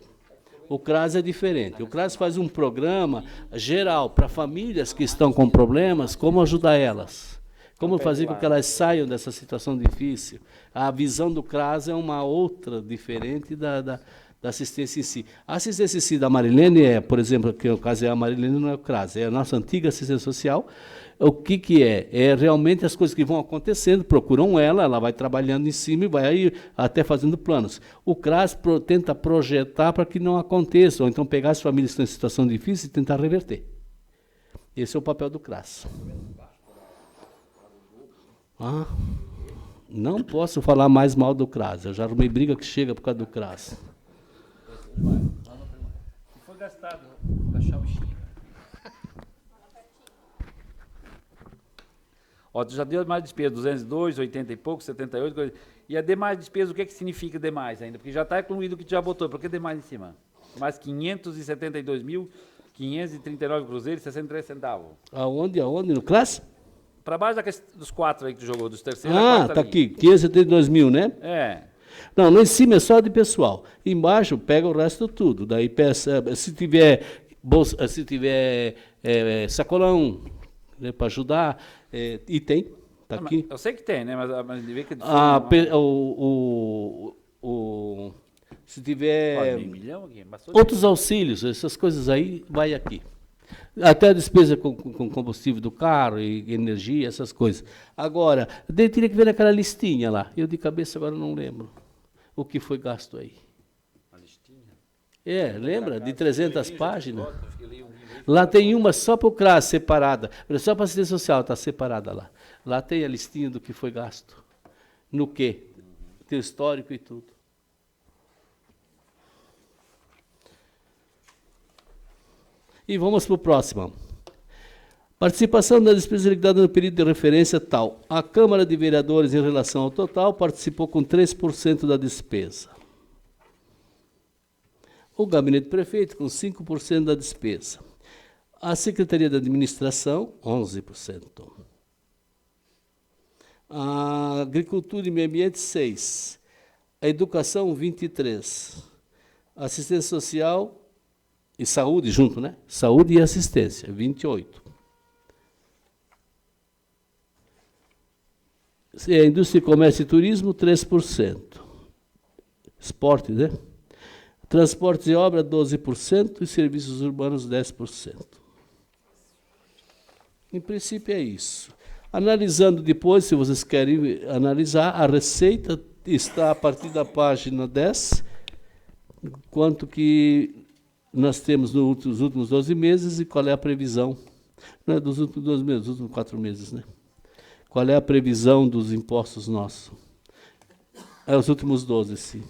O CRAS é diferente. O CRAS faz um programa geral para famílias que estão com problemas, como ajudar elas. Como fazer com que elas saiam dessa situação difícil. A visão do CRAS é uma outra, diferente da assistência em si. A assistência em si da Marilene por exemplo, que no caso é a Marilene, não é o CRAS, é a nossa antiga assistência social. O que é? É realmente as coisas que vão acontecendo, procuram ela vai trabalhando em cima e vai aí até fazendo planos. O CRAS tenta projetar para que não aconteça, ou então pegar as famílias que estão em situação difícil e tentar reverter. Esse é o papel do CRAS. Não posso falar mais mal do CRAS, eu já arrumei briga que chega por causa do CRAS. Foi gastado, baixar o bichinho. Ó, tu já deu mais despesa, 202, 80 e pouco, 78, coisa. E a demais despesa, o que significa demais ainda? Porque já está incluído o que tu já botou, por que demais em cima? Mais 572.539 cruzeiros e 63 centavos. Aonde? No CRAS? Para baixo dos 4 aí que tu jogou, dos terceiros. Ah, tá aqui, 572 mil, né? É. Não, lá em cima é só de pessoal. Embaixo pega o resto tudo. Daí peça, se tiver bolsa, se tiver sacolão, né, para ajudar, e tem, tá aqui. Eu sei que tem, né? Mas vê que se tiver meio milhão aqui, outros auxílios, essas coisas aí, vai aqui. Até a despesa com combustível do carro e energia, essas coisas. Agora, daí teria que ver naquela listinha lá. Eu de cabeça agora não lembro o que foi gasto aí. Uma listinha? Lembra? De 300 páginas. Lá tem uma só para o CRAS, separada. Só para a assistência social, está separada lá. Lá tem a listinha do que foi gasto. No quê? Tem o histórico e tudo. E vamos para o próximo. Participação da despesa liquidada no período de referência tal. A Câmara de Vereadores, em relação ao total, participou com 3% da despesa. O Gabinete Prefeito, com 5% da despesa. A Secretaria de Administração, 11%. A Agricultura e Meio Ambiente, 6%. A Educação, 23%. A Assistência Social e Saúde, junto, né? Saúde e Assistência, 28%. A Indústria, Comércio e Turismo, 3%. Esporte, né? Transportes e obra, 12%, e serviços urbanos, 10%. Em princípio é isso. Analisando depois, se vocês querem analisar, a receita está a partir da página 10, quanto que nós temos nos últimos 12 meses e qual é a previsão. Não é dos últimos 12 meses, dos últimos 4 meses, né? Qual é a previsão dos impostos nossos? É os últimos 12, sim.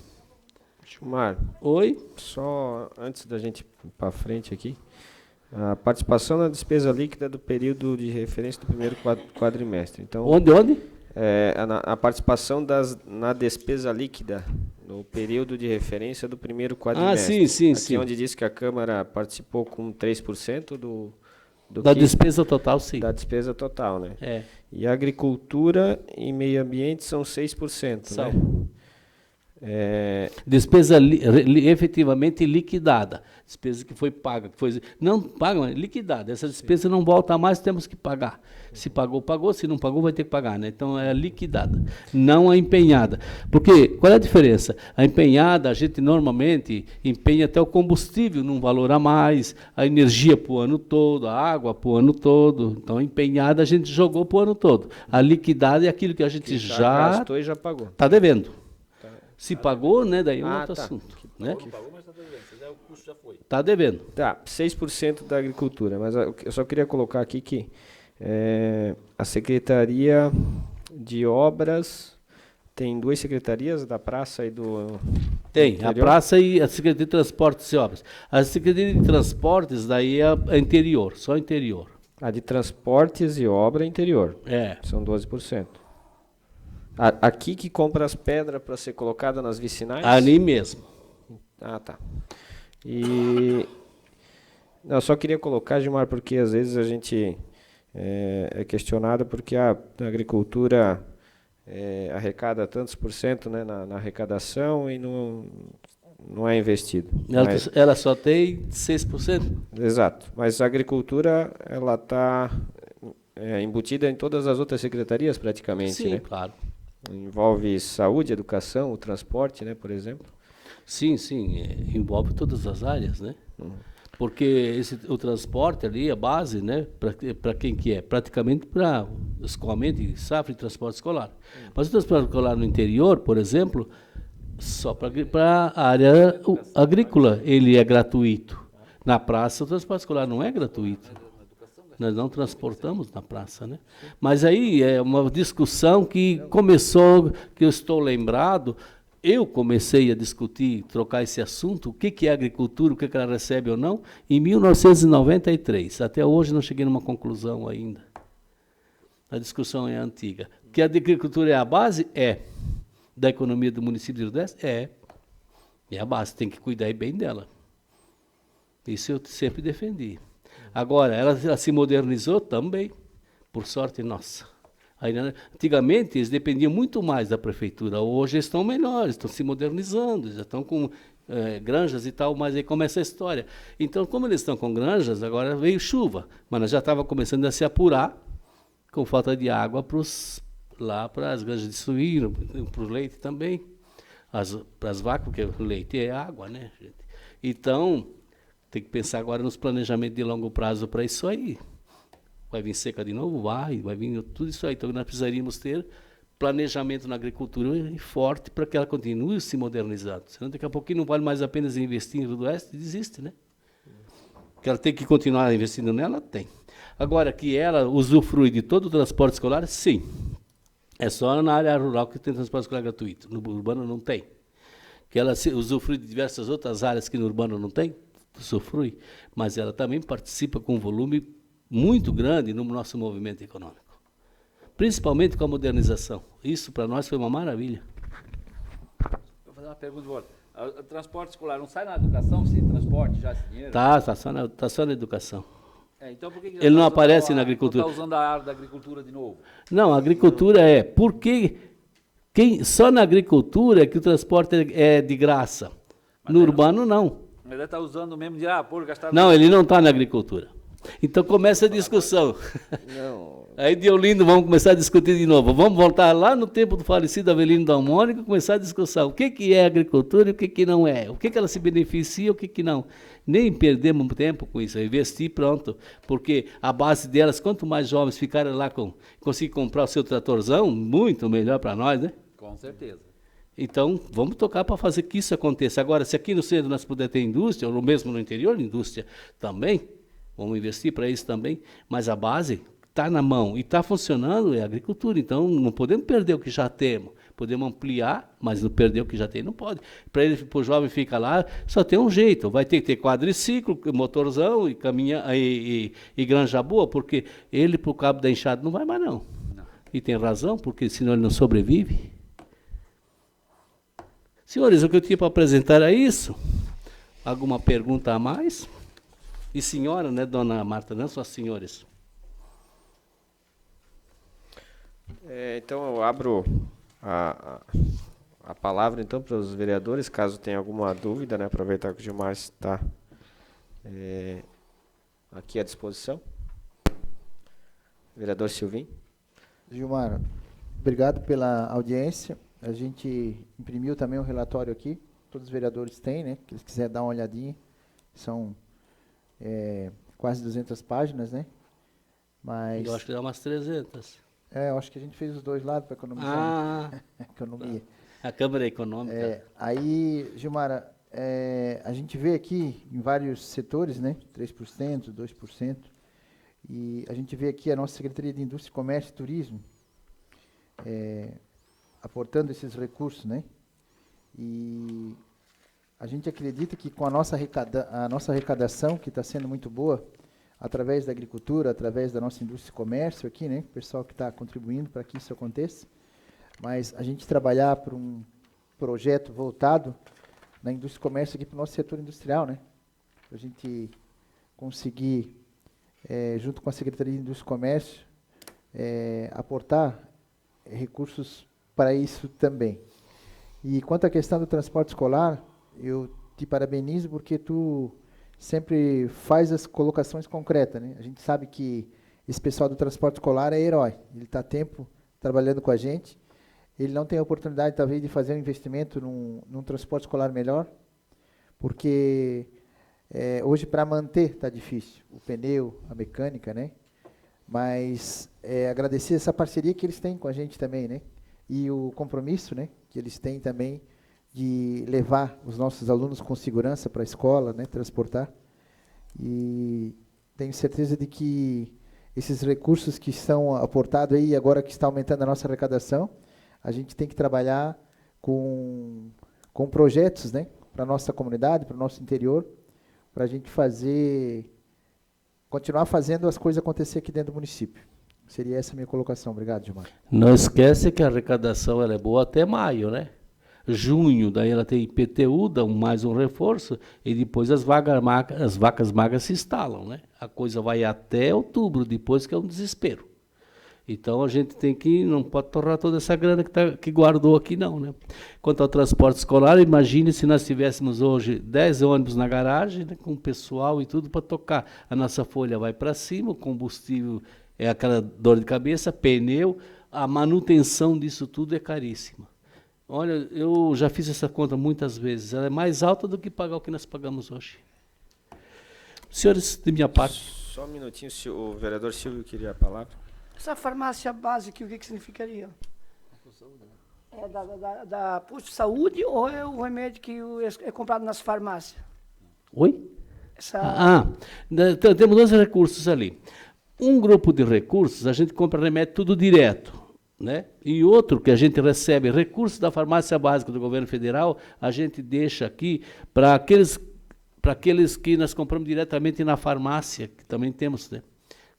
Gilmar, Oi? só antes da gente ir para frente aqui, a participação na despesa líquida do período de referência do primeiro quadrimestre. Então, Onde? a participação na despesa líquida no período de referência do primeiro quadrimestre. Sim, Aqui sim. onde diz que a Câmara participou com 3% Da despesa total, sim. da despesa total, né? É. E a agricultura e meio ambiente são 6%, São. né? Despesa efetivamente liquidada. Despesa que foi paga. Que foi, não paga, mas liquidada. Essa despesa não volta mais, temos que pagar. Se pagou, pagou. Se não pagou, vai ter que pagar, né? Então é liquidada, não a empenhada. Porque qual é a diferença? A empenhada, a gente normalmente empenha até o combustível num valor a mais, a energia para o ano todo, a água para o ano todo. Então a empenhada a gente jogou para o ano todo. A liquidada é aquilo que a gente já gastou e já pagou. está devendo. Se pagou, né? Daí é um outro tá. assunto. Né? Pagou, mas está devendo. O custo já foi. Está devendo. Tá, 6% da agricultura, mas eu só queria colocar aqui que a Secretaria de Obras tem 2 secretarias, da praça e do Tem, interior? a praça e a Secretaria de Transportes e Obras. A Secretaria de Transportes, daí é interior, só interior. A de transportes e obra interior, É. são 12%. Aqui que compra as pedras para ser colocada nas vicinais? Ali mesmo. Ah, tá. E eu só queria colocar, Gilmar, porque às vezes a gente é questionado porque a agricultura arrecada tantos por cento, né, na arrecadação e não é investido. Ela só tem 6%? Exato. Mas a agricultura ela está embutida em todas as outras secretarias praticamente, Sim, né? claro. Envolve saúde, educação, o transporte, né, por exemplo. Sim, envolve todas as áreas, né? Porque o transporte ali, a base, né? Para quem que é? Praticamente para escoamento, safra e transporte escolar. Mas o transporte escolar no interior, por exemplo, só para a área agrícola, ele é gratuito. Na praça, o transporte escolar não é gratuito. Nós não transportamos na praça, né? Mas aí é uma discussão que começou, que eu estou lembrado, eu comecei a discutir, trocar esse assunto, o que é agricultura, o que ela recebe ou não, em 1993. Até hoje não cheguei numa conclusão ainda. A discussão é antiga. Que a agricultura é a base? É. Da economia do município de Rio do Oeste? É. É a base, tem que cuidar bem dela. Isso eu sempre defendi. Agora, ela se modernizou também, por sorte nossa. Aí, antigamente, eles dependiam muito mais da prefeitura. Hoje eles estão melhores, estão se modernizando, já estão com granjas e tal, mas aí começa a história. Então, como eles estão com granjas, agora veio chuva, mas nós já estava começando a se apurar com falta de água para as granjas de suíno, para o leite também, para as vacas, porque o leite é água, né, gente? Então, tem que pensar agora nos planejamentos de longo prazo para isso aí. Vai vir seca de novo? Vai vir tudo isso aí. Então, nós precisaríamos ter planejamento na agricultura forte para que ela continue se modernizando. Senão, daqui a pouquinho não vale mais a pena investir em Rio do Oeste, desiste, né? Que ela tem que continuar investindo nela? Tem. Agora, que ela usufrui de todo o transporte escolar? Sim. É só na área rural que tem transporte escolar gratuito. No urbano não tem. Que ela usufrui de diversas outras áreas que no urbano não tem? Usufrui. Mas ela também participa com um volume muito grande no nosso movimento econômico. Principalmente com a modernização. Isso, para nós, foi uma maravilha. Vou fazer uma pergunta de volta. O transporte escolar não sai na educação, esse transporte, já esse dinheiro? Tá só na educação. Então por que já Ele não tá usando aparece na agricultura. Está usando a área da agricultura de novo? Não, a agricultura porque só na agricultura é que o transporte é de graça. No urbano, não. Mas ele está usando mesmo de, por gastar... Não, ele não está na agricultura. Então começa a discussão. Não. Aí de Olinda vamos começar a discutir de novo. Vamos voltar lá no tempo do falecido Avelino da Mônica e começar a discussão. O que é agricultura e o que não é? O que ela se beneficia e o que não? Nem perdemos tempo com isso. Investir, pronto. Porque a base delas, quanto mais jovens ficarem lá, conseguir comprar o seu tratorzão, muito melhor para nós, né? Com certeza. Então, vamos tocar para fazer que isso aconteça. Agora, se aqui no centro nós pudermos ter indústria, ou mesmo no interior, indústria também, vamos investir para isso também, mas a base está na mão e está funcionando é a agricultura. Então, não podemos perder o que já temos. Podemos ampliar, mas não perder o que já tem, não pode. Para ele, para o jovem ficar lá, só tem um jeito. Vai ter que ter quadriciclo, motorzão e e granja boa, porque ele, para o cabo da enxada, não vai mais não. E tem razão, porque senão ele não sobrevive. Senhores, o que eu tinha para apresentar é isso. Alguma pergunta a mais? E senhora, né, dona Marta, não só senhores. Então eu abro a palavra então para os vereadores, caso tenha alguma dúvida, né? Aproveitar que o Gilmar está aqui à disposição. Vereador Silvinho. Gilmar, obrigado pela audiência. A gente imprimiu também um relatório aqui, todos os vereadores têm, né? Se eles quiserem dar uma olhadinha, são quase 200 páginas, né? Mas Eu acho que dá umas 300. eu acho que a gente fez os dois lados para economizar. Ah, Economia. a Câmara Econômica. Aí, Gilmar, a gente vê aqui em vários setores, né? 3%, 2%. E a gente vê aqui a nossa Secretaria de Indústria, Comércio e Turismo aportando esses recursos, né? E a gente acredita que com a nossa arrecadação, que está sendo muito boa, através da agricultura, através da nossa indústria e comércio aqui, né? O pessoal que está contribuindo para que isso aconteça. Mas a gente trabalhar por um projeto voltado na indústria e comércio aqui para o nosso setor industrial, né? Para a gente conseguir, junto com a Secretaria de Indústria e Comércio, aportar recursos para isso também. E quanto à questão do transporte escolar, eu te parabenizo porque tu sempre faz as colocações concretas, né? A gente sabe que esse pessoal do transporte escolar é herói. Ele está tempo trabalhando com a gente. Ele não tem a oportunidade, talvez, de fazer um investimento num transporte escolar melhor, porque hoje, para manter, está difícil. O pneu, a mecânica, né? Mas agradecer essa parceria que eles têm com a gente também, né? E o compromisso, né, que eles têm também de levar os nossos alunos com segurança para a escola, né, transportar. E tenho certeza de que esses recursos que estão aportados aí, agora que está aumentando a nossa arrecadação, a gente tem que trabalhar com projetos, né, para a nossa comunidade, para o nosso interior, para a gente continuar fazendo as coisas acontecer aqui dentro do município. Seria essa a minha colocação. Obrigado, Gilmar. Não esquece que a arrecadação ela é boa até maio, né? Junho, daí ela tem IPTU, dá mais um reforço, e depois as vacas magras se instalam, né? A coisa vai até outubro, depois que é um desespero. Então a gente não pode torrar toda essa grana que guardou aqui não, né? Quanto ao transporte escolar, imagine se nós tivéssemos hoje 10 ônibus na garagem, né, com o pessoal e tudo para tocar. A nossa folha vai para cima, o combustível é aquela dor de cabeça, pneu, a manutenção disso tudo é caríssima. Olha, eu já fiz essa conta muitas vezes, ela é mais alta do que pagar o que nós pagamos hoje. Senhores, de minha parte... Só um minutinho, o vereador Silvio queria a palavra. Essa farmácia básica, o que significaria? Da posto de saúde ou é o remédio que é comprado nas farmácias? Oi? Temos 2 recursos ali. Um grupo de recursos, a gente compra remédio tudo direto, né? E outro que a gente recebe recursos da farmácia básica do governo federal, a gente deixa aqui para aqueles que nós compramos diretamente na farmácia, que também temos, né,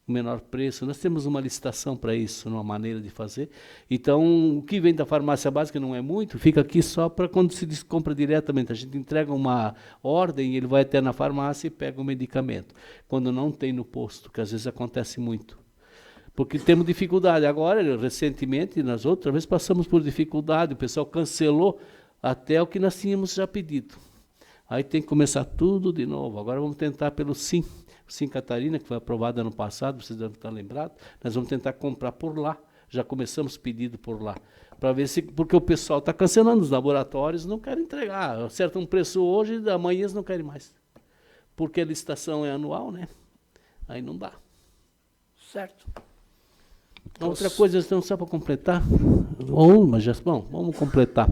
o menor preço. Nós temos uma licitação para isso, uma maneira de fazer. Então, o que vem da farmácia básica não é muito, fica aqui só para quando se compra diretamente. A gente entrega uma ordem, ele vai até na farmácia e pega o medicamento. Quando não tem no posto, que às vezes acontece muito. Porque temos dificuldade. Agora, recentemente, nas outras vezes, passamos por dificuldade. O pessoal cancelou até o que nós tínhamos já pedido. Aí tem que começar tudo de novo. Agora vamos tentar pelo Sim. Sim Catarina, que foi aprovado ano passado, vocês devem estar lembrados. Nós vamos tentar comprar por lá. Já começamos pedido por lá. Para ver se. Porque o pessoal está cancelando, os laboratórios não querem entregar. Acerta um preço hoje, amanhã eles não querem mais. Porque a licitação é anual, né? Aí não dá. Certo. Outra coisa, então, só para completar. Bom, vamos completar.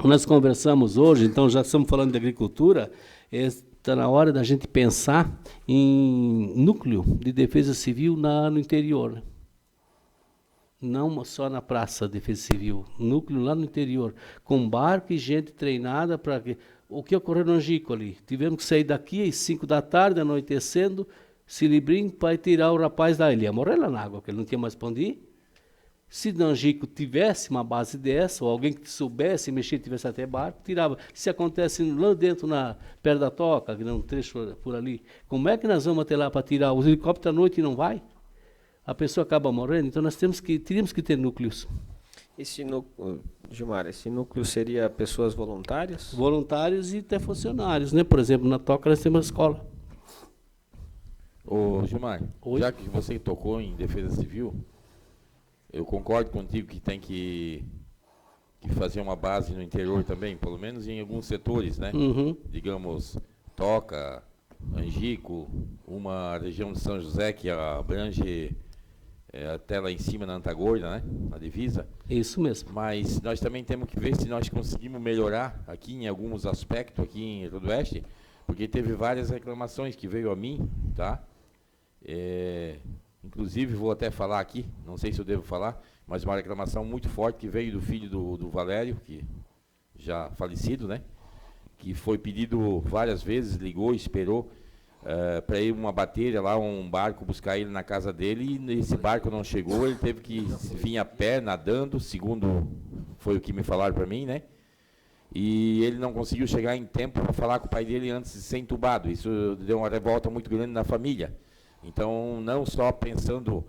Nós conversamos hoje, então já estamos falando de agricultura. Está na hora da gente pensar em núcleo de defesa civil no interior. Né? Não só na praça de defesa civil, núcleo lá no interior, com barco e gente treinada para... O que ocorreu no Angico ali? Tivemos que sair daqui às 5 da tarde, anoitecendo, Silibrim, para tirar o rapaz da ilha. Ia morrer lá na água, porque ele não tinha mais para onde ir. Se no Angico tivesse uma base dessa, ou alguém que soubesse mexer, tivesse até barco, tirava. Se acontece lá dentro, perto da toca, que não um trecho por ali, como é que nós vamos até lá para tirar? Os helicópteros à noite não vai? A pessoa acaba morrendo, então nós teríamos que ter núcleos. Gilmar, esse núcleo seria pessoas voluntárias? Voluntários e até funcionários, né? Por exemplo, na toca nós temos uma escola. Ô, Gilmar, Oi? já que você tocou em defesa civil, eu concordo contigo que tem que fazer uma base no interior também, pelo menos em alguns setores, né? Uhum. Digamos, Toca, Angico, uma região de São José que abrange até lá em cima na Antagorda, né? Na divisa. Isso mesmo. Mas nós também temos que ver se nós conseguimos melhorar aqui em alguns aspectos aqui em Rodoeste, porque teve várias reclamações que veio a mim, tá? Inclusive, vou até falar aqui, não sei se eu devo falar, mas uma reclamação muito forte que veio do filho do Valério, que já falecido, né? Que foi pedido várias vezes, ligou, esperou para ir uma bateria lá, um barco buscar ele na casa dele, e esse barco não chegou, ele teve que vir a pé, nadando, segundo foi o que me falaram para mim, né? E ele não conseguiu chegar em tempo para falar com o pai dele antes de ser entubado. Isso deu uma revolta muito grande na família. Então, não só pensando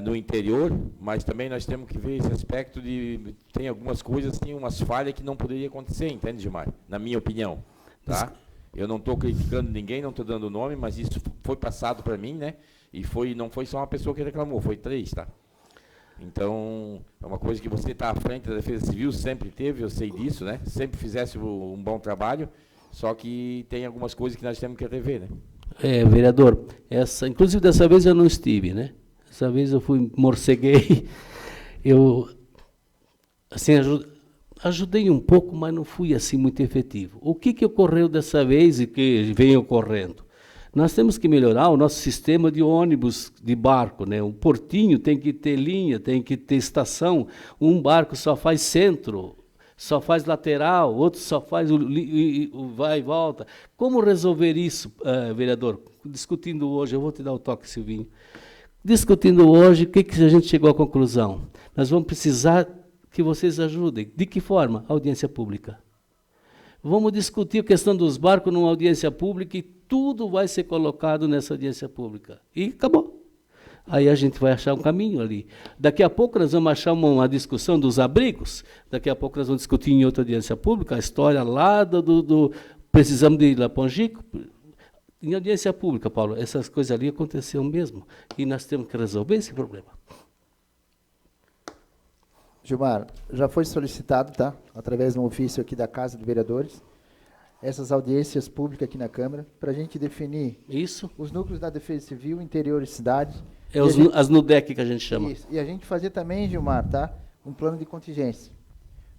no interior, mas também nós temos que ver esse aspecto de... Tem algumas coisas, tem umas falhas que não poderia acontecer, entende, Gilmar? Na minha opinião, tá? Eu não estou criticando ninguém, não estou dando nome, mas isso foi passado para mim, né? E não foi só uma pessoa que reclamou, foi 3, tá? Então, é uma coisa que você está à frente da Defesa Civil, sempre teve, eu sei disso, né? Sempre fizesse um bom trabalho, só que tem algumas coisas que nós temos que rever, né? Vereador, inclusive dessa vez eu não estive, né? Dessa vez eu morceguei, eu assim, ajudei um pouco, mas não fui assim muito efetivo. O que ocorreu dessa vez e que vem ocorrendo? Nós temos que melhorar o nosso sistema de ônibus, de barco, né? Um portinho tem que ter linha, tem que ter estação, um barco só faz centro, só faz lateral, outro só faz o vai e volta. Como resolver isso, vereador? Discutindo hoje, eu vou te dar o toque, Silvinho. Discutindo hoje, o que a gente chegou à conclusão? Nós vamos precisar que vocês ajudem. De que forma? Audiência pública. Vamos discutir a questão dos barcos numa audiência pública e tudo vai ser colocado nessa audiência pública. E acabou. Aí a gente vai achar um caminho ali. Daqui a pouco nós vamos achar uma discussão dos abrigos, daqui a pouco nós vamos discutir em outra audiência pública a história lá precisamos de ir lá para o Angico. Em audiência pública, Paulo, essas coisas ali aconteceram mesmo. E nós temos que resolver esse problema. Gilmar, já foi solicitado, tá? Através de um ofício aqui da Casa de Vereadores, essas audiências públicas aqui na Câmara, para a gente definir isso, os núcleos da Defesa Civil, interior e cidade. As NUDEC que a gente chama. Isso. E a gente fazer também, Gilmar, tá? Um plano de contingência.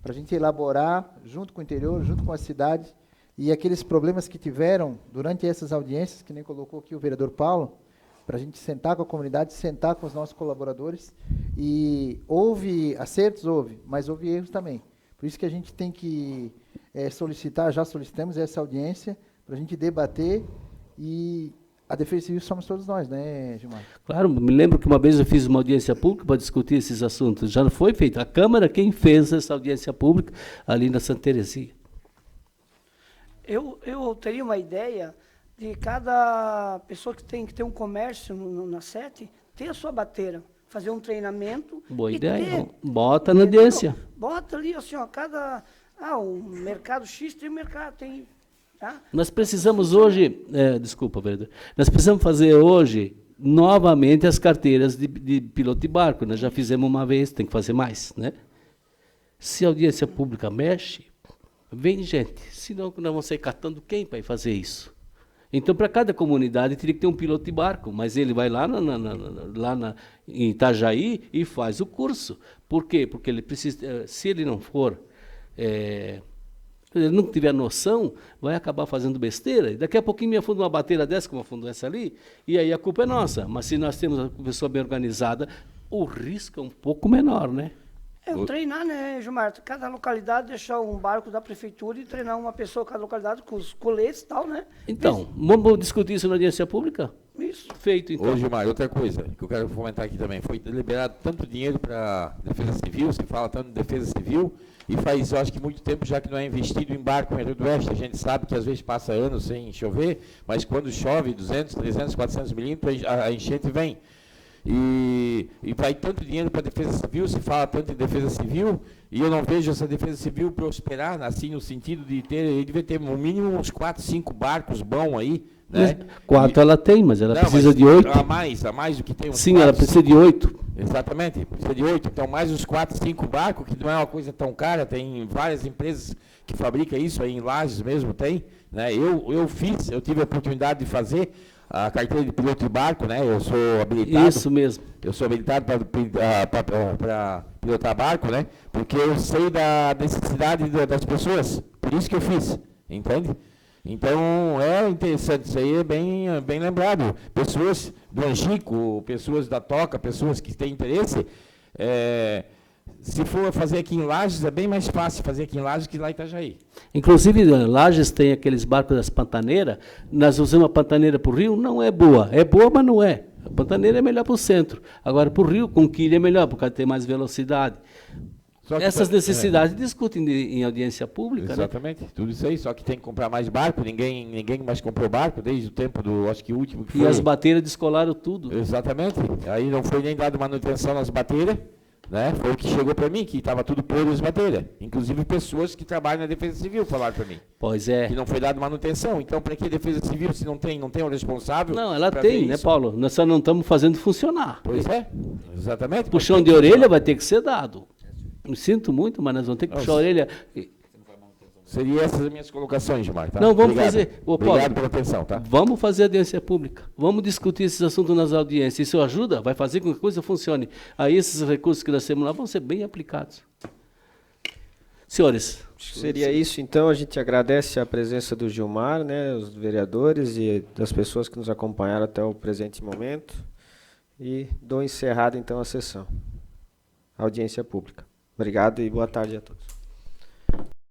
Para a gente elaborar, junto com o interior, junto com a cidade, e aqueles problemas que tiveram durante essas audiências, que nem colocou aqui o vereador Paulo, para a gente sentar com a comunidade, sentar com os nossos colaboradores, e houve acertos, mas houve erros também. Por isso que a gente tem que solicitar, já solicitamos essa audiência, para a gente debater, e a Defesa Civil somos todos nós, né, Gilmar? Claro, me lembro que uma vez eu fiz uma audiência pública para discutir esses assuntos. Já foi feita. A Câmara quem fez essa audiência pública ali na Santa Terezinha. Eu teria uma ideia de cada pessoa que tem que ter um comércio na sete ter a sua bateira, fazer um treinamento. Boa e ideia. ter, Bota na entendeu? audiência. Bota ali, assim, ó, o mercado X tem mercado, tem... Tá? Nós precisamos hoje, desculpa, vereador, nós precisamos fazer hoje novamente as carteiras de piloto de barco. Nós já fizemos uma vez, tem que fazer mais, né? Se a audiência pública mexe, vem gente, senão nós vamos sair catando quem para ir fazer isso? Então, para cada comunidade teria que ter um piloto de barco, mas ele vai lá em Itajaí e faz o curso. Por quê? Porque ele precisa, se ele não for, ele não tiver noção, vai acabar fazendo besteira. E daqui a pouquinho me afunda uma bateira dessa, como afundou essa ali, e aí a culpa é nossa. Mas se nós temos a pessoa bem organizada, o risco é um pouco menor, né? Treinar, né, Gilmar? Cada localidade deixar um barco da prefeitura e treinar uma pessoa cada localidade com os coletes e tal, né? Então, vamos discutir isso na audiência pública? Isso. Feito, então. Ô, Gilmar, outra coisa que eu quero comentar aqui também. Foi liberado tanto dinheiro para Defesa Civil, se fala tanto de Defesa Civil, e faz, eu acho que muito tempo já que não é investido em barco no Rio do Oeste. A gente sabe que às vezes passa anos sem chover, mas quando chove 200, 300, 400 milímetros, a enchente vem. E vai tanto dinheiro para a Defesa Civil, se fala tanto em Defesa Civil, e eu não vejo essa Defesa Civil prosperar, assim, no sentido de ter, ele deve ter no mínimo uns 4, 5 barcos bons aí, né? 4 ela tem, mas ela precisa de 8. A mais do que tem. Sim, ela precisa de 8. Exatamente, precisa de 8. Então, mais uns 4, 5 barcos, que não é uma coisa tão cara, tem várias empresas que fabricam isso, aí em Lages mesmo tem, né? Eu tive a oportunidade de fazer a carteira de piloto de barco, né? Eu sou habilitado. Isso mesmo. Eu sou habilitado para pilotar barco, né? Porque eu sei da necessidade das pessoas. Por isso que eu fiz, entende? Então, é interessante, isso aí é bem lembrado. Pessoas do Angico, pessoas da Toca, pessoas que têm interesse, se for fazer aqui em Lages, é bem mais fácil fazer aqui em Lages que lá em Itajaí. Inclusive, Lages tem aqueles barcos das pantaneiras. Nós usamos a pantaneira para o rio, não é boa. É boa, mas não é. A pantaneira é melhor para o centro. Agora, para o rio, com quilha é melhor, porque tem mais velocidade. Essas necessidades discutem em audiência pública. Exatamente, né? Tudo isso aí, só que tem que comprar mais barco, ninguém mais comprou barco desde o tempo do, acho que o último que foi. E as bateiras descolaram tudo. Exatamente, aí não foi nem dado manutenção nas bateiras, né? Foi o que chegou para mim, que estava tudo podre as bateiras. Inclusive pessoas que trabalham na Defesa Civil falaram para mim. Pois é. Que não foi dado manutenção. Então, para que Defesa Civil se não tem o responsável? Não, ela tem, né, Paulo? Nós só não estamos fazendo funcionar. Pois é, exatamente. Puxão de orelha vai ter que ser dado. Me sinto muito, mas nós vamos ter que puxar a orelha. Seriam essas as minhas colocações, Gilmar. Tá? Não, vamos Obrigado. fazer. Ô, Paulo, obrigado pela atenção, tá? Vamos fazer audiência pública. Vamos discutir esses assuntos nas audiências. Isso ajuda, vai fazer com que a coisa funcione. Aí esses recursos que nós temos lá vão ser bem aplicados. Senhores. Seria isso, então. A gente agradece a presença do Gilmar, né, os vereadores e das pessoas que nos acompanharam até o presente momento. E dou encerrada, então, a sessão. Audiência pública. Obrigado e boa tarde a todos.